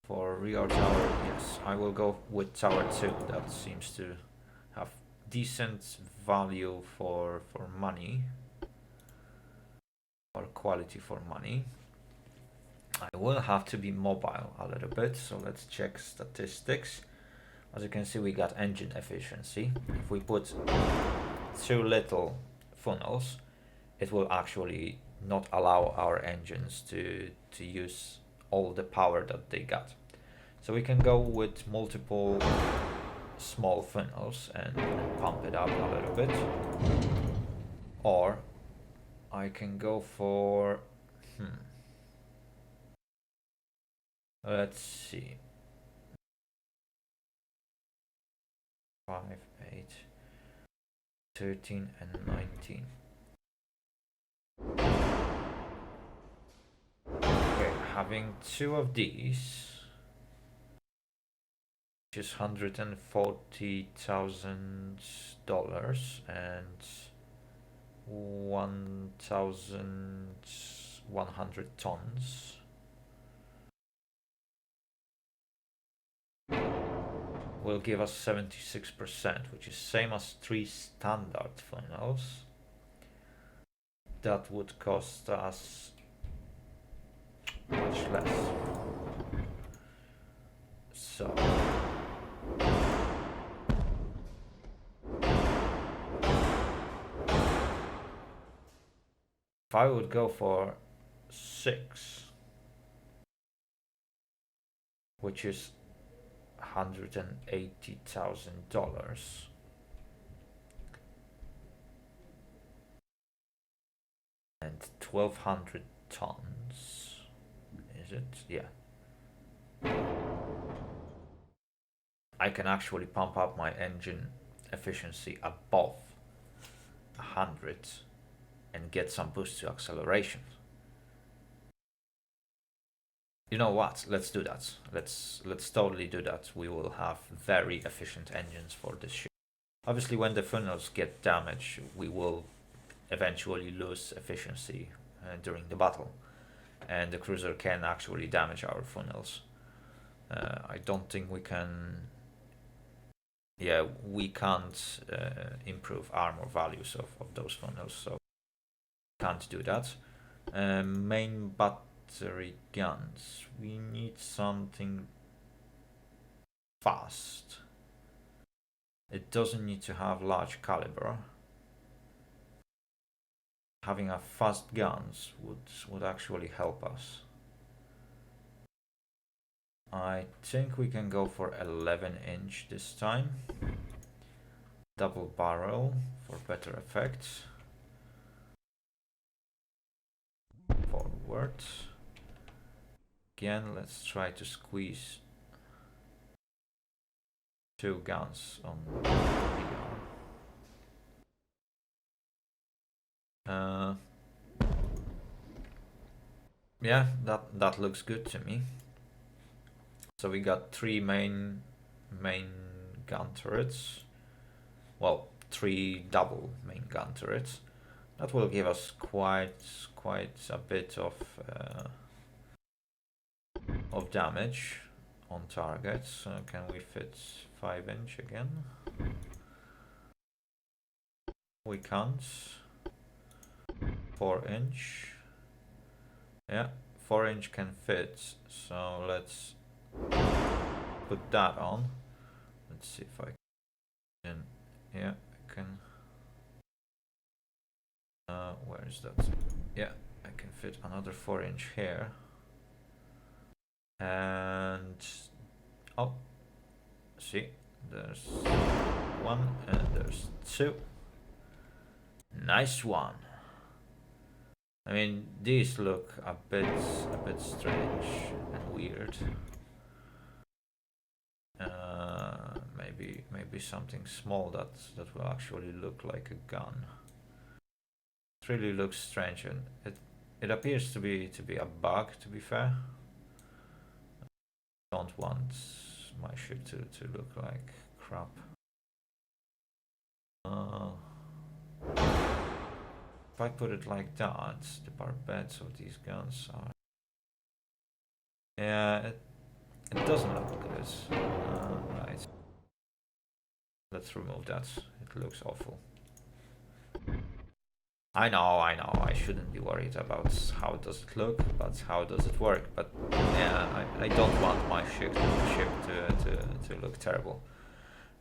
For rear tower, yes, I will go with tower 2. That seems to have decent value for money, or quality for money. I will have to be mobile a little bit, so let's check statistics. As you can see, we got engine efficiency. If we put too little funnels, it will actually not allow our engines to use all the power that they got. So we can go with multiple small funnels and pump it up a little bit. Or I can go for let's see, 5, 8, 13 and 19. Okay, having 2 of these, which is $140,000 and 1,100 tons. Will give us 76%, which is same as 3 standard funnels. That would cost us much less. So if I would go for 6, which is $180,000, and 1,200 tons, is it? Yeah. I can actually pump up my engine efficiency above 100 and get some boost to acceleration. You know what? Let's do that. Let's totally do that. We will have very efficient engines for this ship. Obviously, when the funnels get damaged, we will eventually lose efficiency during the battle, and the cruiser can actually damage our funnels. I don't think we can. Yeah, we can't improve armor values of those funnels, so can't do that. Main battery guns. We need something fast. It doesn't need to have large caliber. Having a fast guns would actually help us. I think we can go for 11-inch this time. Double barrel for better effects. Forward. Again, let's try to squeeze 2 guns on VR. Yeah, that looks good to me. So we got 3 main gun turrets. Well, 3 double main gun turrets. That will give us quite a bit of damage on target. So can we fit 5-inch again? We can't. 4-inch. Yeah, 4-inch can fit. So let's put that on. Let's see if I can. Yeah, I can. Where is that? Yeah, I can fit another 4-inch here. And oh, see, there's 1 and there's 2. Nice one. I mean, these look a bit strange and weird. Maybe something small that will actually look like a gun. It really looks strange, and it appears to be a bug. To be fair, I don't want my ship to look like crap. If I put it like that, the barbettes of these guns are. Yeah, it doesn't look good. Right. Let's remove that. It looks awful. I know, I shouldn't be worried about how does it look, but how does it work. But yeah, I don't want my ship to look terrible.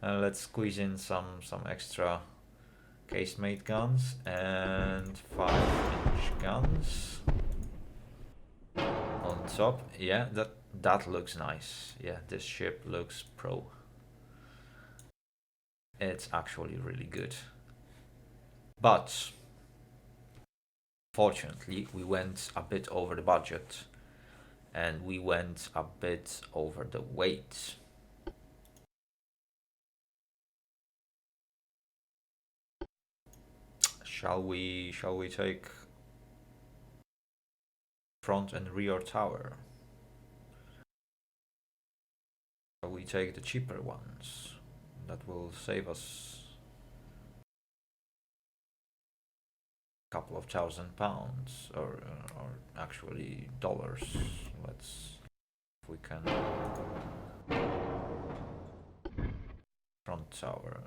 Let's squeeze in some extra casemate guns and 5-inch guns on top. Yeah, that looks nice. Yeah, this ship looks pro. It's actually really good. But fortunately, we went a bit over the budget and we went a bit over the weight. Shall we take front and rear tower? Shall we take the cheaper ones? That will save us a couple of £1,000 or actually dollars. Let's, if we can, front tower.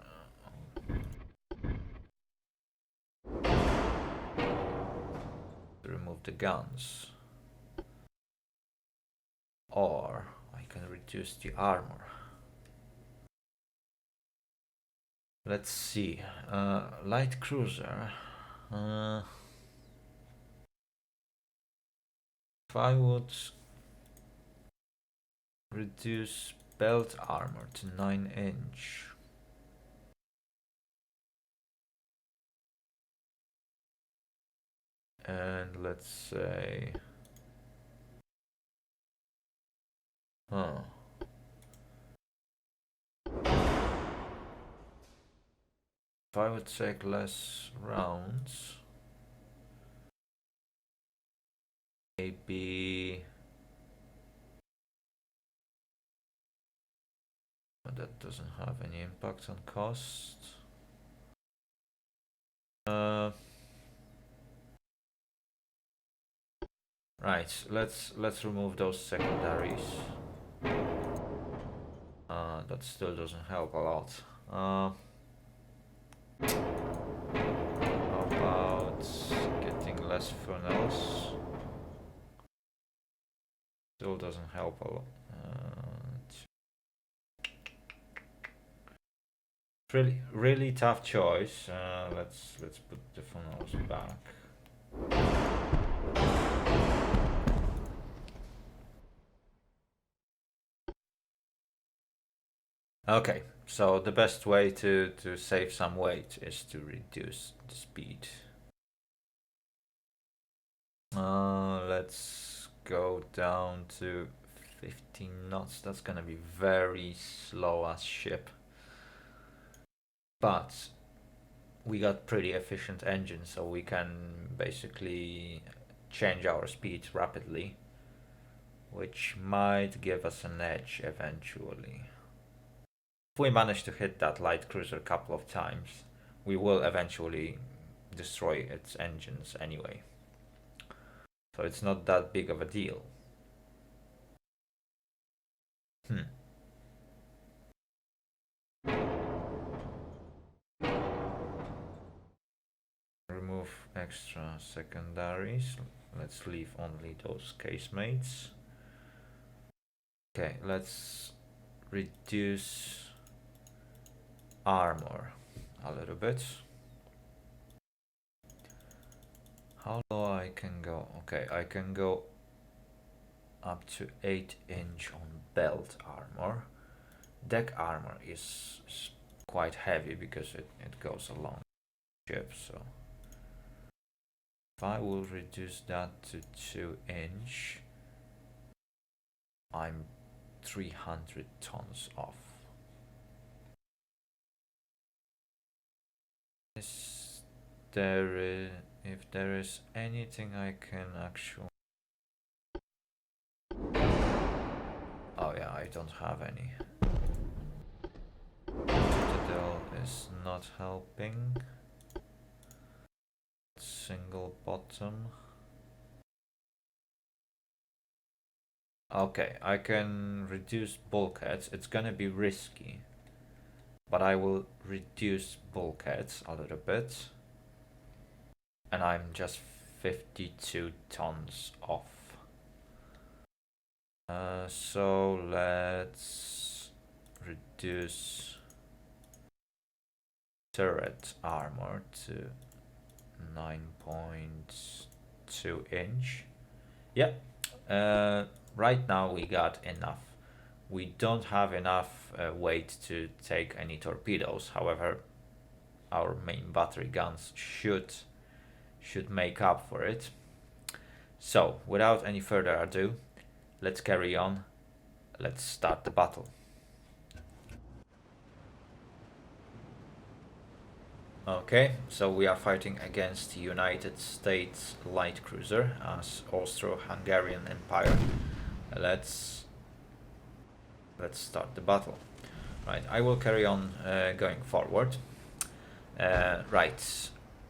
Remove the guns, or I can reduce the armor. Let's see, light cruiser. If I would reduce belt armor to 9-inch. And let's say, if I would take less rounds, maybe that doesn't have any impact on cost. Right, let's remove those secondaries. That still doesn't help a lot. How about getting less funnels? Still doesn't help a lot. Really tough choice. Let's put the funnels back. Okay, so the best way to save some weight is to reduce the speed. Let's go down to 15 knots. That's gonna be very slow as ship. But we got pretty efficient engines, so we can basically change our speed rapidly, which might give us an edge eventually. If we manage to hit that light cruiser a couple of times, we will eventually destroy its engines anyway. So it's not that big of a deal. Remove extra secondaries. Let's leave only those casemates. Okay, let's reduce armor a little bit. How low I can go? Okay, I can go up to 8-inch on belt armor. Deck armor is quite heavy because it goes along the ship, so If I will reduce that to 2-inch, I'm 300 tons off. If there is anything I can actually... Oh yeah, I don't have any. Citadel is not helping. Single bottom. Okay, I can reduce bulkheads. It's gonna be risky, but I will reduce bulkheads a little bit. And I'm just 52 tons off. So let's reduce turret armor to 9.2 inch. Yeah, right now we got enough. We don't have enough weight to take any torpedoes. However, our main battery guns should make up for it. So, without any further ado, let's carry on. Let's start the battle. Okay, so we are fighting against the United States light cruiser as Austro-Hungarian Empire. Let's start the battle. Right, I will carry on going forward. Right,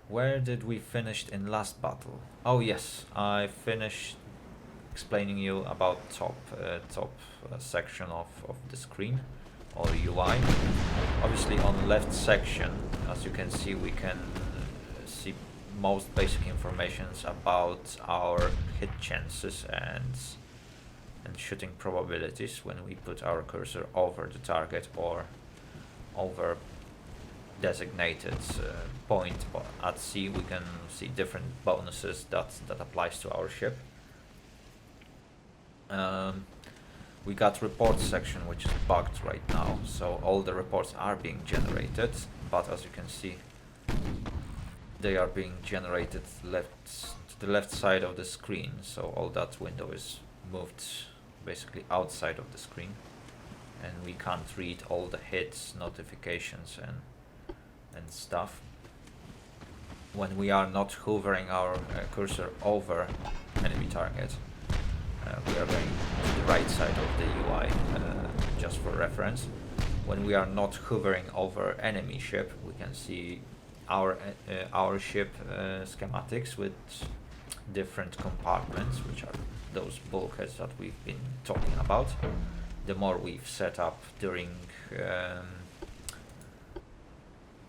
where did we finish in last battle? Oh yes, I finished explaining you about top section of the screen or UI. Obviously on left section, as you can see, we can see most basic informations about our hit chances and shooting probabilities when we put our cursor over the target or over designated point at sea. We can see different bonuses that applies to our ship. We got reports section, which is bugged right now, so all the reports are being generated, but as you can see, they are being generated to the left side of the screen, so all that window is moved basically outside of the screen, and we can't read all the hits, notifications and stuff. When we are not hovering our cursor over enemy target, we are going to the right side of the UI, just for reference. When we are not hovering over enemy ship, we can see our ship schematics with different compartments, which are those bulkheads that we've been talking about. The more we've set up during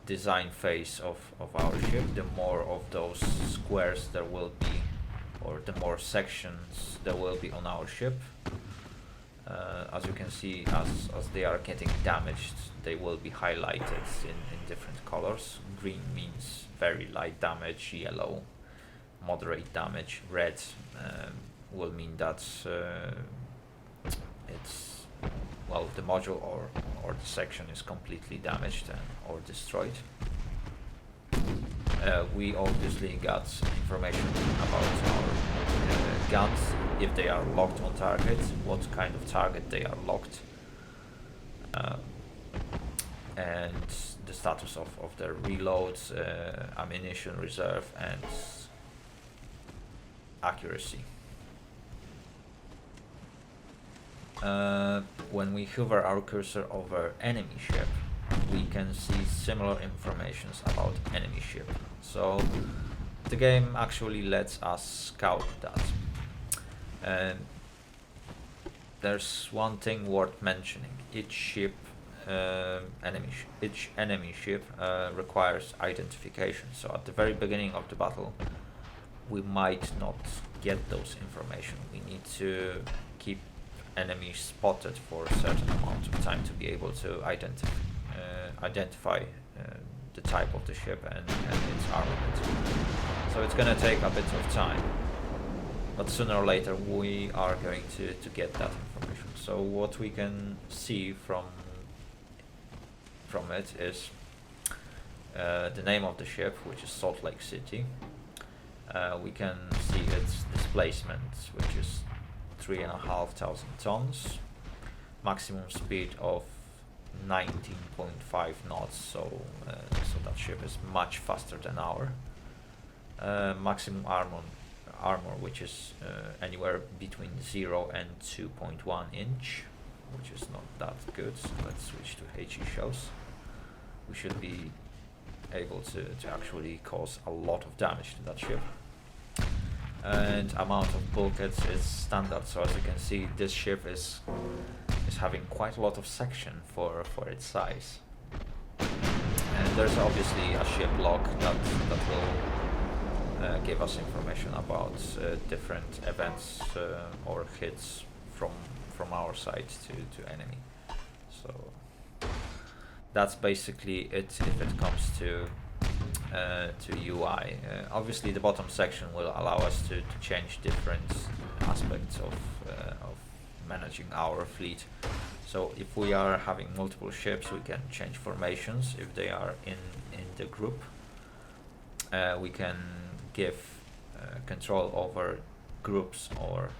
design phase of our ship, the more of those squares there will be, or the more sections there will be on our ship. As you can see, as they are getting damaged, they will be highlighted in different colors. Green means very light damage, yellow moderate damage, red will mean that it's, well, the module or the section is completely damaged or destroyed. We obviously got information about our guns, if they are locked on target, what kind of target they are locked, and the status of their reloads, ammunition reserve, and accuracy. When we hover our cursor over enemy ship, we can see similar informations about enemy ship. So the game actually lets us scout that. And there's one thing worth mentioning: each ship, each enemy ship requires identification. So at the very beginning of the battle, we might not get those information. We need to keep enemies spotted for a certain amount of time to be able to identify the type of the ship and its armament. So it's gonna take a bit of time, but sooner or later we are going to get that information. So what we can see from it is the name of the ship, which is Salt Lake City, We can see its displacement, which is 3,500 tons, maximum speed of 19.5 knots, so that ship is much faster than our. Maximum armor, which is anywhere between 0 and 2.1 inch, which is not that good. So let's switch to HE shells. We should be able to actually cause a lot of damage to that ship. And amount of bulkheads is standard, so as you can see, this ship is having quite a lot of section for its size. And there's obviously a ship log that will give us information about different events or hits from our side to enemy. So that's basically it if it comes to UI. Obviously the bottom section will allow us to change different aspects of managing our fleet. So if we are having multiple ships, we can change formations if they are in the group. We can give control over groups or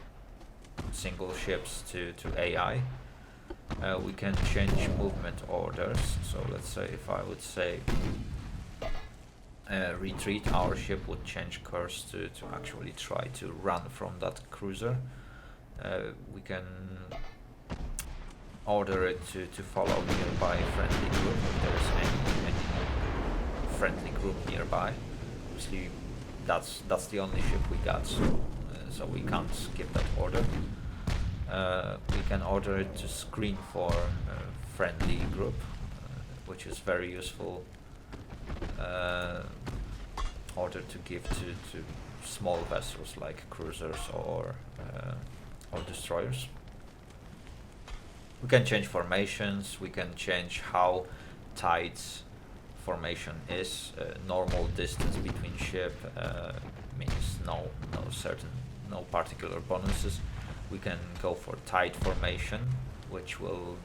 single ships to AI. We can change movement orders. So let's say if I would say retreat, our ship would change course to actually try to run from that cruiser. We can order it to follow nearby friendly group if there is any friendly group nearby. Obviously that's the only ship we got, so we can't give that order. We can order it to screen for friendly group, which is very useful order to give to small vessels like cruisers or destroyers. We can change formations. We can change how tight formation is. Normal distance between ship means no particular bonuses. We can go for tight formation, which will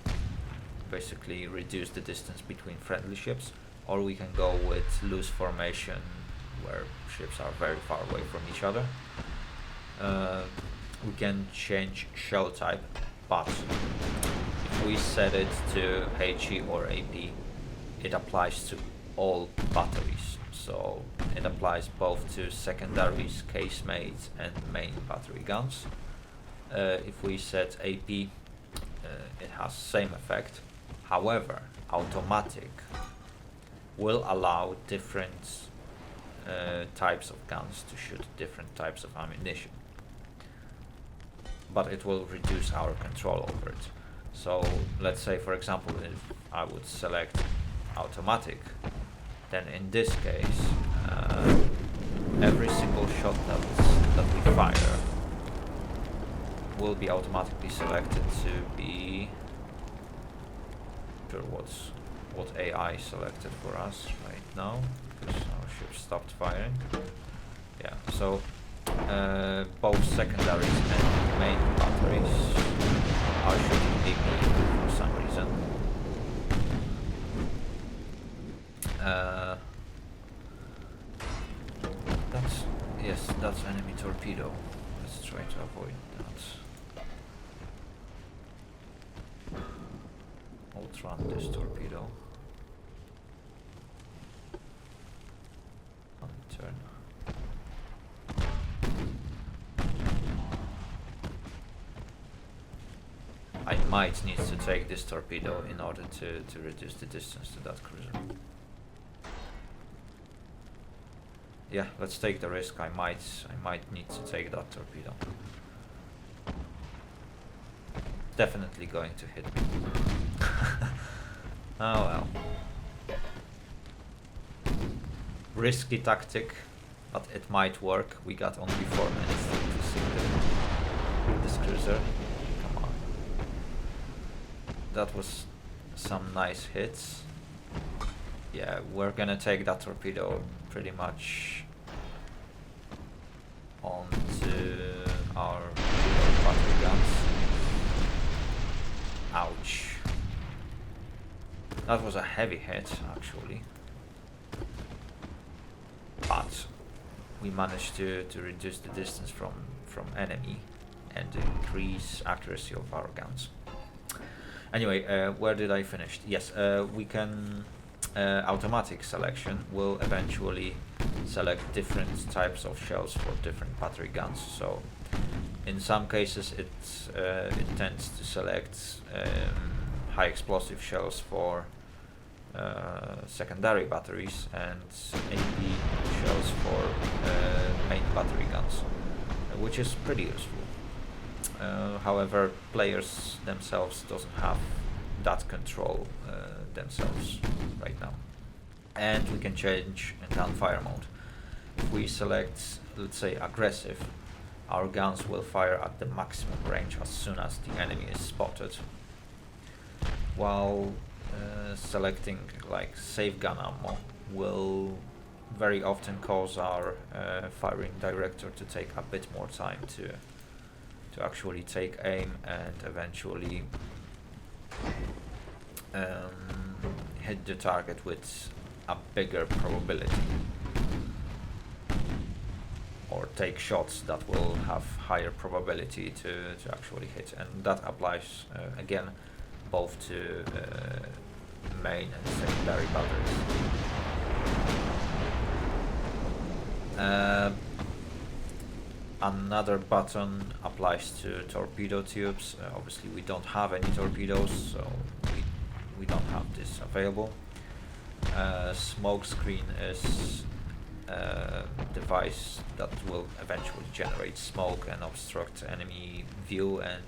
basically reduce the distance between friendly ships, or we can go with loose formation where ships are very far away from each other. We can change shell type, but if we set it to HE or AP, it applies to all batteries. So it applies both to secondaries, casemates and main battery guns. If we set AP, it has same effect. However, automatic will allow different types of guns to shoot different types of ammunition, but it will reduce our control over it. So let's say, for example, if I would select automatic, then in this case every single shot that we fire will be automatically selected to be what AI selected for us right now, because our ship stopped firing. Yeah, so both secondaries and main batteries are shooting AP for some reason. That's enemy torpedo. Let's try to avoid that. Outrun this torpedo. On turn. I might need to take this torpedo in order to reduce the distance to that cruiser. Yeah, let's take the risk. I might need to take that torpedo. Definitely going to hit me. Oh well. Risky tactic, but it might work. We got only 4 minutes to sink this cruiser. Come on. That was some nice hits. Yeah, we're gonna take that torpedo pretty much onto our battery guns. Ouch. That was a heavy hit, actually. But we managed to reduce the distance from enemy and increase accuracy of our guns. Anyway, where did I finish? Yes, we can automatic selection will eventually select different types of shells for different battery guns. So in some cases it tends to select high explosive shells for secondary batteries and AP shells for main battery guns, which is pretty useful. However, players themselves doesn't have that control themselves right now. And we can change gunfire mode. If we select, let's say, aggressive, our guns will fire at the maximum range as soon as the enemy is spotted, while selecting like save gun ammo will very often cause our firing director to take a bit more time to actually take aim and eventually hit the target with a bigger probability, or take shots that will have higher probability to actually hit, and that applies again both to main and secondary batteries. Another button applies to torpedo tubes. Obviously we don't have any torpedoes, so we don't have this available. Smoke screen is a device that will eventually generate smoke and obstruct enemy view and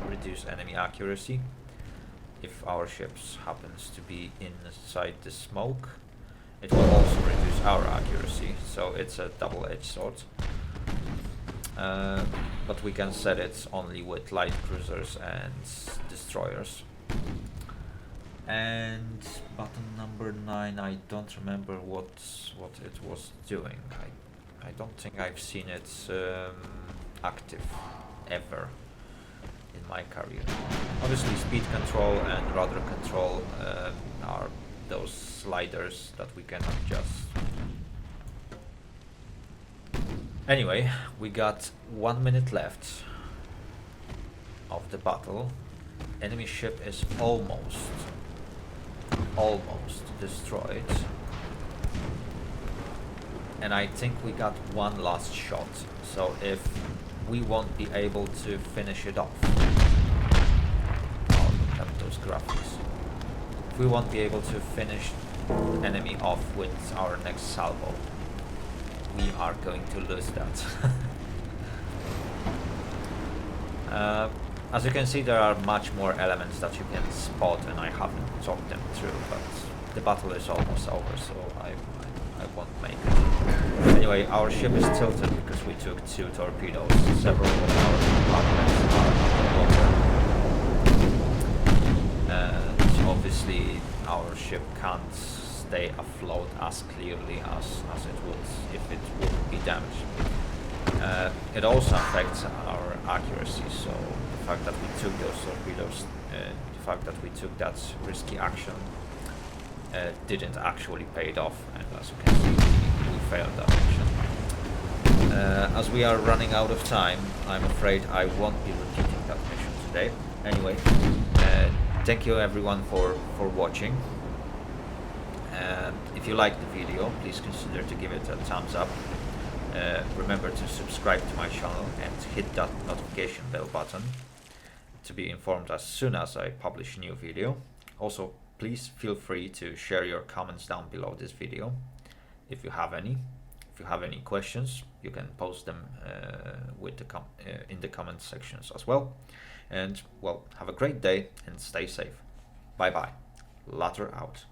reduce enemy accuracy if our ships happens to be inside the smoke. It will also reduce our accuracy, so it's a double-edged sword. But we can set it only with light cruisers and destroyers. And button number 9, I don't remember what it was doing. I don't think I've seen it active ever in my career. Obviously speed control and rudder control are those sliders that we can adjust. Anyway, we got 1 minute left of the battle. Enemy ship is almost destroyed, and I think we got one last shot, so if we won't be able to finish it off, oh, look at those graphics. If we won't be able to finish the enemy off with our next salvo, we are going to lose that. As you can see, there are much more elements that you can spot, and I haven't talked them through, but the battle is almost over, so I won't make it. Anyway, our ship is tilted because we took 2 torpedoes. Several of our compartments are underwater. So obviously our ship can't stay afloat as clearly as it would if it would be damaged. It also affects our accuracy, so the fact that we took those torpedoes, the fact that we took that risky action didn't actually pay it off, and as you can see, we failed that mission. As we are running out of time, I'm afraid I won't be repeating that mission today. Anyway, thank you everyone for watching. If you liked the video, please consider to give it a thumbs up. Remember to subscribe to my channel and hit that notification bell button to be informed as soon as I publish a new video. Also, please feel free to share your comments down below this video if you have any. If you have any questions, you can post them in the comment sections as well. And well, have a great day and stay safe. Bye bye. Latter out.